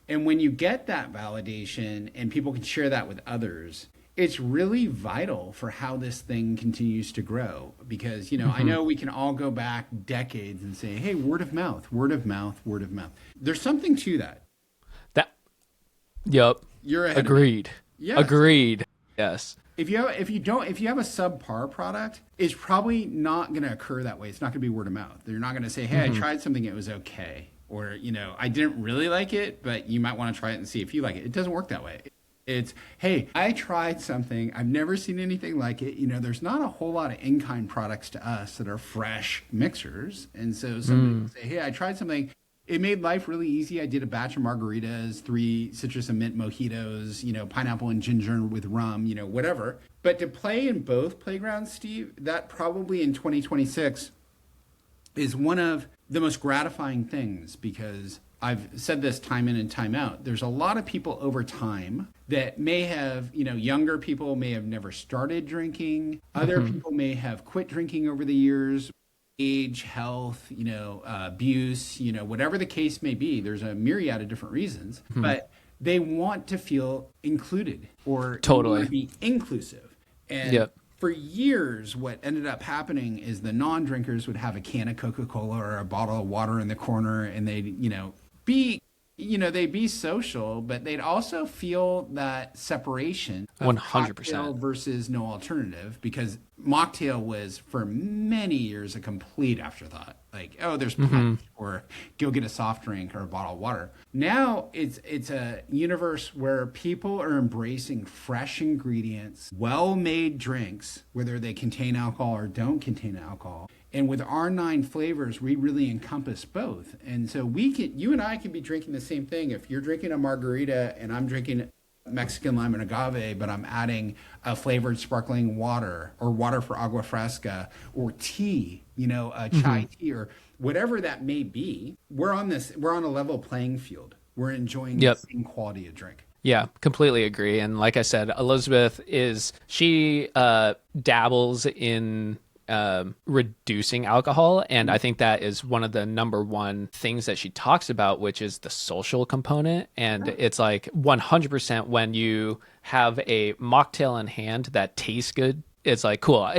And when you get that validation and people can share that with others, it's really vital for how this thing continues to grow. Because, I know we can all go back decades and say, hey, word of mouth, word of mouth, word of mouth. There's something to that. Yep. You're ahead. Agreed. Yes. Agreed. Yes. If you have a subpar product, it's probably not going to occur that way. It's not going to be word of mouth. You're not going to say, hey, I tried something, it was okay. Or, I didn't really like it, but you might want to try it and see if you like it. It doesn't work that way. It's, hey, I tried something. I've never seen anything like it. There's not a whole lot of in-kind products to us that are fresh mixers. And so somebody will say, hey, I tried something. It made life really easy. I did a batch of margaritas, 3 citrus and mint mojitos, pineapple and ginger with rum, whatever. But to play in both playgrounds, Steve, that probably in 2026 is one of the most gratifying things, because I've said this time in and time out. There's a lot of people over time that may have, younger people may have never started drinking. Other people may have quit drinking over the years. Age, health, abuse, whatever the case may be. There's a myriad of different reasons, but they want to feel included or Totally be inclusive. And for years, what ended up happening is the non-drinkers would have a can of Coca-Cola or a bottle of water in the corner, and they'd, they'd be social, but they'd also feel that separation of 100% cocktail versus no alternative, because mocktail was for many years a complete afterthought. Like, oh, there's punch, or go get a soft drink or a bottle of water. Now it's a universe where people are embracing fresh ingredients, well-made drinks, whether they contain alcohol or don't contain alcohol. And with our 9 flavors, we really encompass both. And so you and I can be drinking the same thing. If you're drinking a margarita and I'm drinking Mexican lime and agave, but I'm adding a flavored sparkling water or water for agua fresca or tea, a chai tea or whatever that may be, we're on a level playing field. We're enjoying the same quality of drink. Yeah, completely agree. And like I said, Elizabeth she dabbles in reducing alcohol, and I think that is one of the number one things that she talks about, which is the social component. And it's like 100% when you have a mocktail in hand that tastes good, it's like, cool,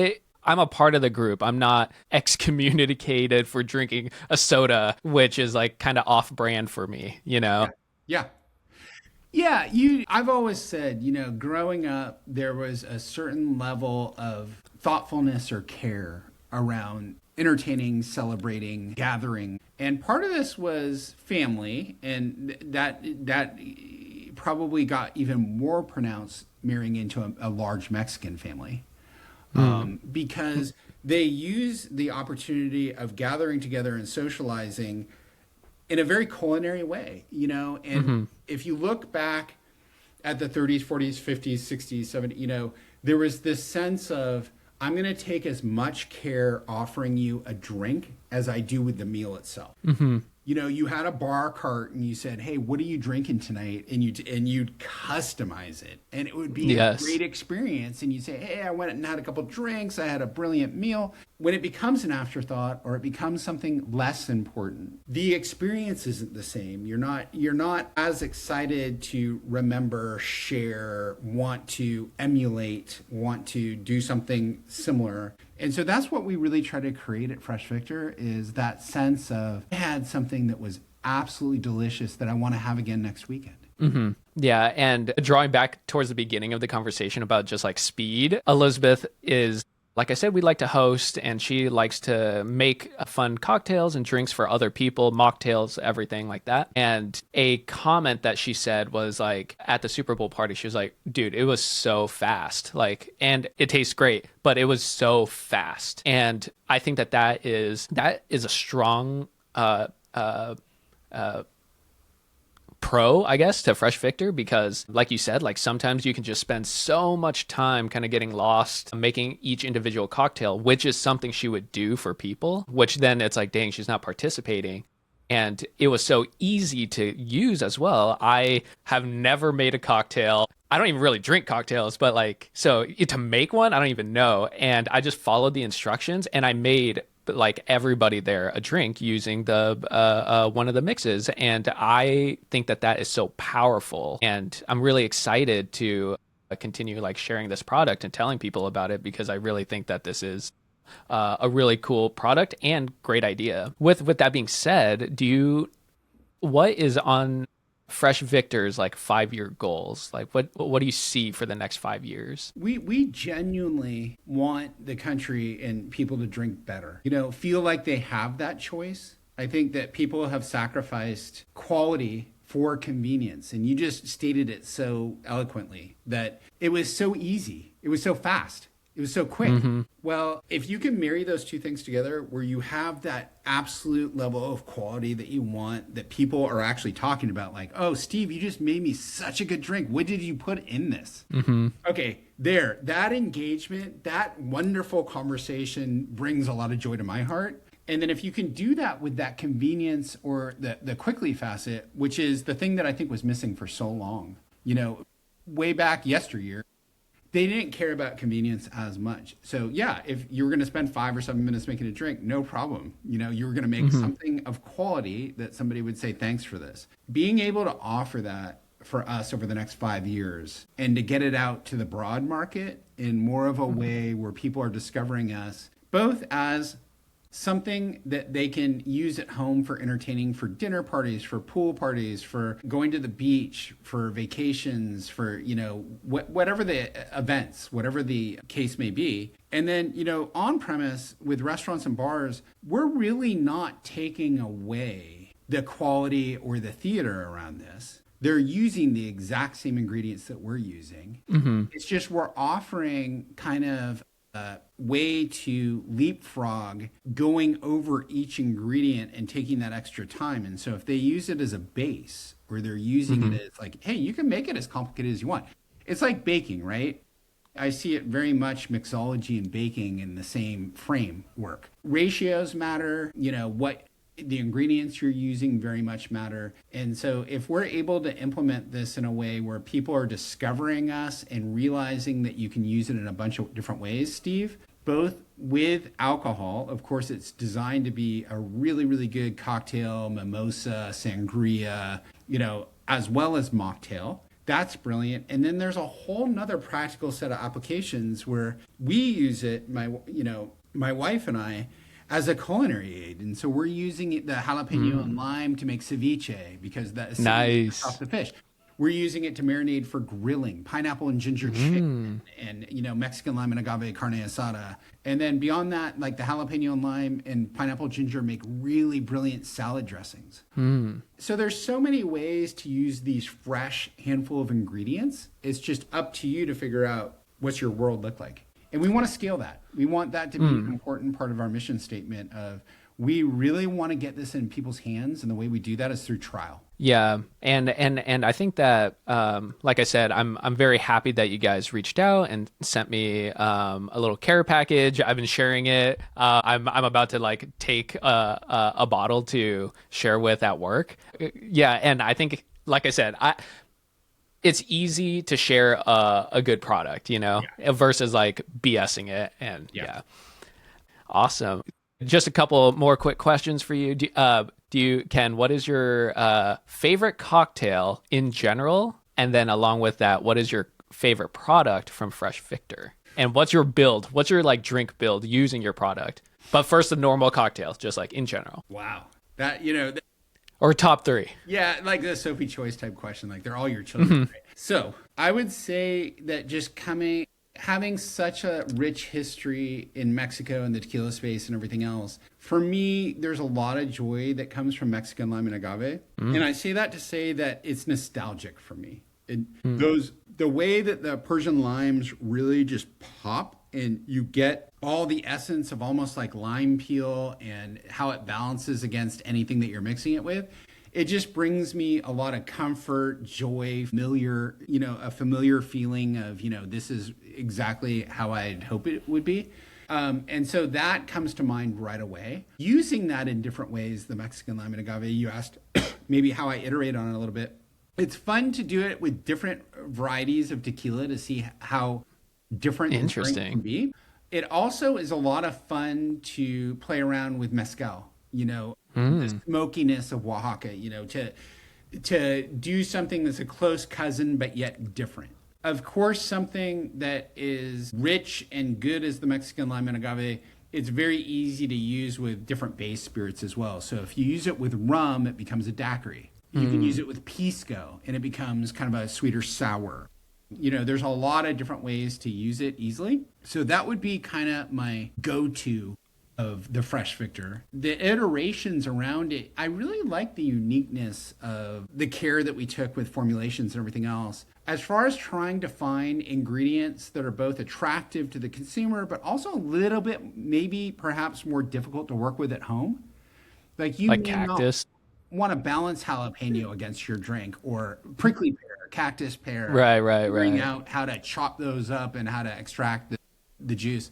I'm a part of the group. I'm not excommunicated for drinking a soda, which is like kind of off brand for me, Yeah. I've always said, growing up, there was a certain level of thoughtfulness or care around entertaining, celebrating, gathering. And part of this was family, and that probably got even more pronounced marrying into a large Mexican family. Because they use the opportunity of gathering together and socializing in a very culinary way, and if you look back at the 30s, 40s, 50s, 60s, 70s, there was this sense of, I'm going to take as much care offering you a drink as I do with the meal itself. You had a bar cart and you said, hey, what are you drinking tonight? And you'd customize it. And it would be a great experience. And you'd say, hey, I went and had a couple drinks. I had a brilliant meal. When it becomes an afterthought or it becomes something less important, the experience isn't the same. You're not as excited to remember, share, want to emulate, want to do something similar. And so that's what we really try to create at Fresh Victor, is that sense of, I had something that was absolutely delicious that I want to have again next weekend. Yeah. And drawing back towards the beginning of the conversation about just like speed, Elizabeth is, like I said, we like to host, and she likes to make fun cocktails and drinks for other people, mocktails, everything like that. And a comment that she said was like, at the Super Bowl party, she was like, dude, it was so fast. Like, and it tastes great, but it was so fast. And I think that is a strong, pro, I guess, to Fresh Victor, because like you said, like sometimes you can just spend so much time kind of getting lost making each individual cocktail, which is something she would do for people, which then it's like, dang, she's not participating. And it was so easy to use as well. I have never made a cocktail. I don't even really drink cocktails, but like, so to make one, I don't even know. And I just followed the instructions and I made like everybody there a drink using the one of the mixes. And I think that is so powerful, and I'm really excited to continue like sharing this product and telling people about it, because I really think that this is a really cool product and great idea. With that being said, what is on Fresh Victor's like 5-year goals? Like what do you see for the next 5 years? We genuinely want the country and people to drink better. Feel like they have that choice. I think that people have sacrificed quality for convenience, and you just stated it so eloquently, that it was so easy. It was so fast. It was so quick. Well, if you can marry those two things together where you have that absolute level of quality that you want, that people are actually talking about, like, oh, Steve, you just made me such a good drink. What did you put in this? Okay, there, that engagement, that wonderful conversation brings a lot of joy to my heart. And then if you can do that with that convenience or the quickly facet, which is the thing that I think was missing for so long, way back yesteryear, they didn't care about convenience as much. So yeah, if you were going to spend 5 or 7 minutes making a drink, no problem. You were going to make something of quality that somebody would say, thanks for this. Being able to offer that for us over the next 5 years and to get it out to the broad market in more of a way where people are discovering us both as something that they can use at home for entertaining, for dinner parties, for pool parties, for going to the beach, for vacations, for, whatever the events, whatever the case may be. And then, on premise with restaurants and bars, we're really not taking away the quality or the theater around this. They're using the exact same ingredients that we're using. It's just we're offering kind of way to leapfrog going over each ingredient and taking that extra time. And so if they use it as a base or they're using it as like, hey, you can make it as complicated as you want. It's like baking, right? I see it very much mixology and baking in the same framework. Ratios matter, what the ingredients you're using very much matter. And so if we're able to implement this in a way where people are discovering us and realizing that you can use it in a bunch of different ways, Steve, both with alcohol, of course, it's designed to be a really, really good cocktail, mimosa, sangria, as well as mocktail. That's brilliant. And then there's a whole nother practical set of applications where we use it, my wife and I, as a culinary aid. And so we're using the jalapeno and lime to make ceviche because that's nice off the fish. We're using it to marinate for grilling, pineapple and ginger chicken, and Mexican lime and agave carne asada. And then beyond that, like the jalapeno and lime and pineapple ginger make really brilliant salad dressings. So there's so many ways to use these fresh handful of ingredients. It's just up to you to figure out what's your world look like. And we want to scale that. We want that to be an important part of our mission statement of we really want to get this in people's hands. And the way we do that is through trial. Yeah. And I think that, like I said, I'm very happy that you guys reached out and sent me a little care package. I've been sharing it. I'm about to take a bottle to share with at work. Yeah. And I think, like I said, it's easy to share a good product, versus BSing it. And yeah. Awesome. Just a couple more quick questions for you. Ken, what is your favorite cocktail in general? And then along with that, what is your favorite product from Fresh Victor? And what's your build? What's your drink build using your product? But first, the normal cocktails, just in general. Wow. That, or top 3. Yeah, like the Sophie Choice type question. They're all your children. Right? So I would say that just having such a rich history in Mexico and the tequila space and everything else, for me, there's a lot of joy that comes from Mexican lime and agave. And I say that to say that it's nostalgic for me. The way that the Persian limes really just pop and you get all the essence of almost like lime peel and how it balances against anything that you're mixing it with. It just brings me a lot of comfort, joy, a familiar feeling of, this is exactly how I'd hope it would be. And so that comes to mind right away. Using that in different ways, the Mexican lime and agave, you asked maybe how I iterate on it a little bit. It's fun to do it with different varieties of tequila to see how different the drink can be. It also is a lot of fun to play around with mezcal, the smokiness of Oaxaca, to do something that's a close cousin but yet different. Of course, something that is rich and good as the Mexican lime and agave, it's very easy to use with different base spirits as well. So if you use it with rum, it becomes a daiquiri. You can use it with pisco, and it becomes kind of a sweeter sour. There's a lot of different ways to use it easily. So that would be kind of my go-to of the Fresh Victor. The iterations around it, I really like the uniqueness of the care that we took with formulations and everything else. As far as trying to find ingredients that are both attractive to the consumer, but also a little bit, maybe perhaps more difficult to work with at home. Like you Like may not cactus. want to balance jalapeno against your drink or prickly pear, cactus pear, Right, right, figuring right. out how to chop those up and how to extract the juice.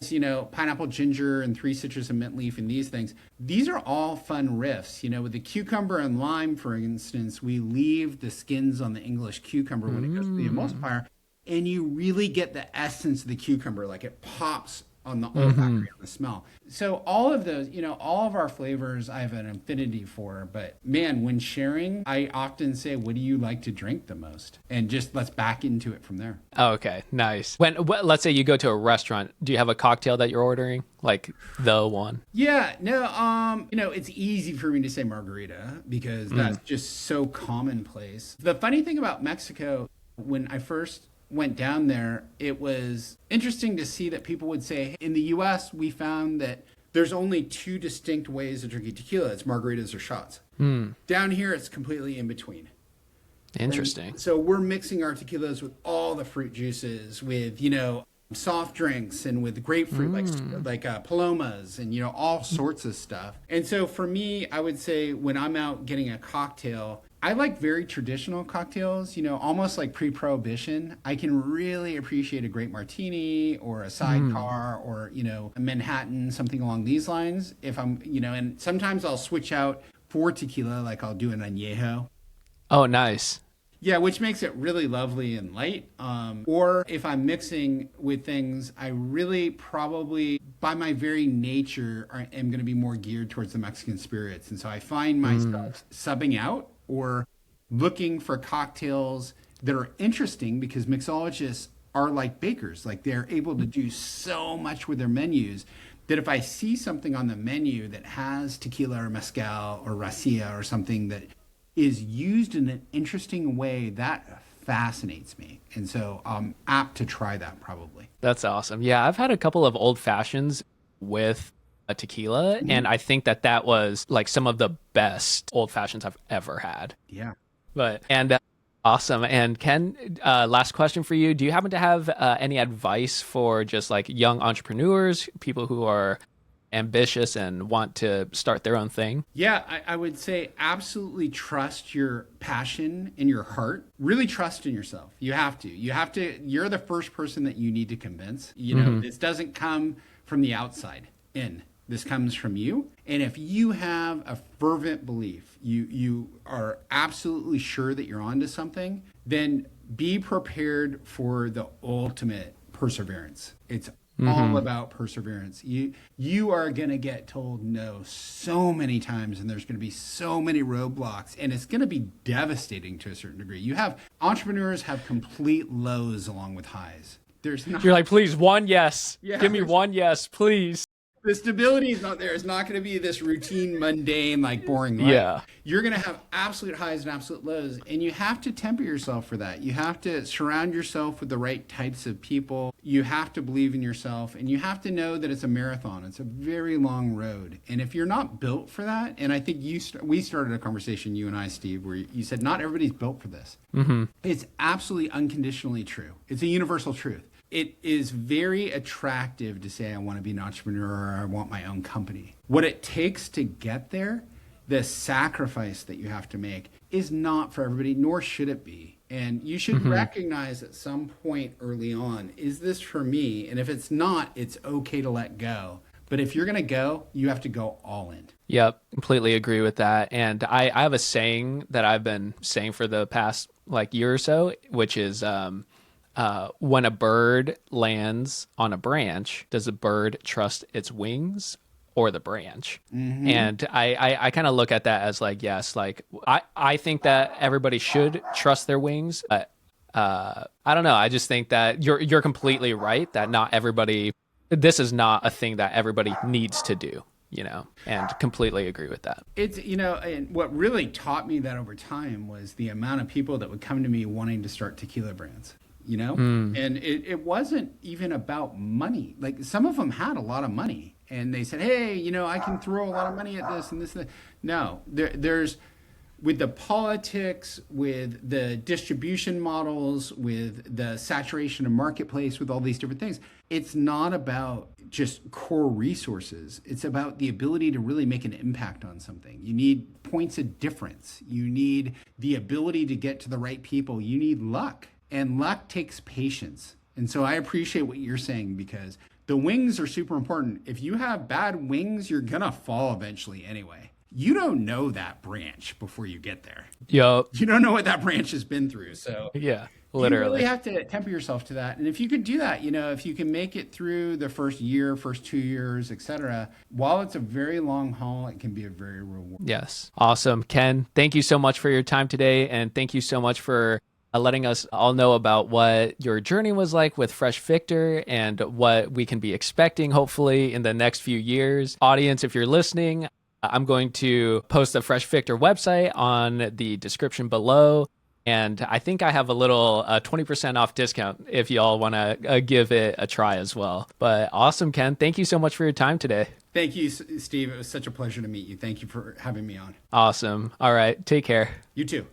Pineapple, ginger, and three citrus and mint leaf and these things. These are all fun riffs. With the cucumber and lime, for instance, we leave the skins on the English cucumber when it goes to the emulsifier, and you really get the essence of the cucumber, like it pops on the olfactory, on the smell. So all of those, all of our flavors I have an affinity for, but man, when sharing, I often say, what do you like to drink the most? And just let's back into it from there. Oh, okay, nice. Let's say you go to a restaurant, do you have a cocktail that you're ordering? Like the one? Yeah, no, it's easy for me to say margarita because that's just so commonplace. The funny thing about Mexico, when I first went down there, it was interesting to see that people would say, in the US, we found that there's only two distinct ways of drinking tequila. It's margaritas or shots. Down here, it's completely in between. Interesting. And so we're mixing our tequilas with all the fruit juices, with, soft drinks and with grapefruit, like palomas and, all sorts of stuff. And so for me, I would say when I'm out getting a cocktail, I like very traditional cocktails, almost like pre-prohibition. I can really appreciate a great martini or a sidecar or, a Manhattan, something along these lines. If I'm, and sometimes I'll switch out for tequila, like I'll do an añejo. Oh, nice. Yeah, which makes it really lovely and light. Or if I'm mixing with things, I really probably, by my very nature, am going to be more geared towards the Mexican spirits. And so I find myself subbing out or looking for cocktails that are interesting because mixologists are like bakers. Like they're able to do so much with their menus that if I see something on the menu that has tequila or mezcal or racia or something that is used in an interesting way, that fascinates me. And so I'm apt to try that probably. That's awesome. Yeah, I've had a couple of old fashions with a tequila, and I think that was like some of the best old fashions I've ever had. Yeah. Awesome. And Ken, last question for you. Do you happen to have any advice for just like young entrepreneurs, people who are ambitious and want to start their own thing? Yeah, I would say absolutely trust your passion and your heart. Really trust in yourself. You have to. You're the first person that you need to convince. This doesn't come from the outside in. This comes from you. And if you have a fervent belief, you are absolutely sure that you're onto something, then be prepared for the ultimate perseverance. It's all about perseverance. You are going to get told no so many times, and there's going to be so many roadblocks, and it's going to be devastating to a certain degree. Entrepreneurs have complete lows along with highs. You're like, please, one yes. Yeah, Give me one yes, please. The stability is not there. It's not going to be this routine, mundane, like boring life. Yeah. You're going to have absolute highs and absolute lows, and you have to temper yourself for that. You have to surround yourself with the right types of people. You have to believe in yourself, and you have to know that it's a marathon. It's a very long road. And if you're not built for that, and I think we started a conversation, you and I, Steve, where you said not everybody's built for this. It's absolutely unconditionally true. It's a universal truth. It is very attractive to say, I want to be an entrepreneur or I want my own company. What it takes to get there, the sacrifice that you have to make, is not for everybody, nor should it be. And you should recognize at some point early on, is this for me? And if it's not, it's okay to let go. But if you're going to go, you have to go all in. Yep, completely agree with that. And I have a saying that I've been saying for the past year or so, which is, when a bird lands on a branch, does the bird trust its wings or the branch? And I kind of look at that as yes, I think that everybody should trust their wings. But I don't know. I just think that you're completely right that not everybody, this is not a thing that everybody needs to do, and completely agree with that. It's, and what really taught me that over time was the amount of people that would come to me wanting to start tequila brands. And it wasn't even about money. Like some of them had a lot of money and they said, hey, I can throw a lot of money at this and this and that. No, there's with the politics, with the distribution models, with the saturation of marketplace, with all these different things, it's not about just core resources. It's about the ability to really make an impact on something. You need points of difference. You need the ability to get to the right people. You need luck, and luck takes patience. And so I appreciate what you're saying, because the wings are super important. If you have bad wings, you're going to fall eventually anyway. You don't know that branch before you get there. Yup. You don't know what that branch has been through. So yeah, literally. You really have to temper yourself to that. And if you can do that, if you can make it through the first year, first 2 years, etc., while it's a very long haul, it can be a very rewarding. Yes. Awesome. Ken, thank you so much for your time today. And thank you so much for letting us all know about what your journey was like with Fresh Victor and what we can be expecting, hopefully, in the next few years. Audience, if you're listening, I'm going to post the Fresh Victor website on the description below. And I think I have a little 20% off discount if y'all want to give it a try as well. But awesome, Ken. Thank you so much for your time today. Thank you, Steve. It was such a pleasure to meet you. Thank you for having me on. Awesome. All right. Take care. You too.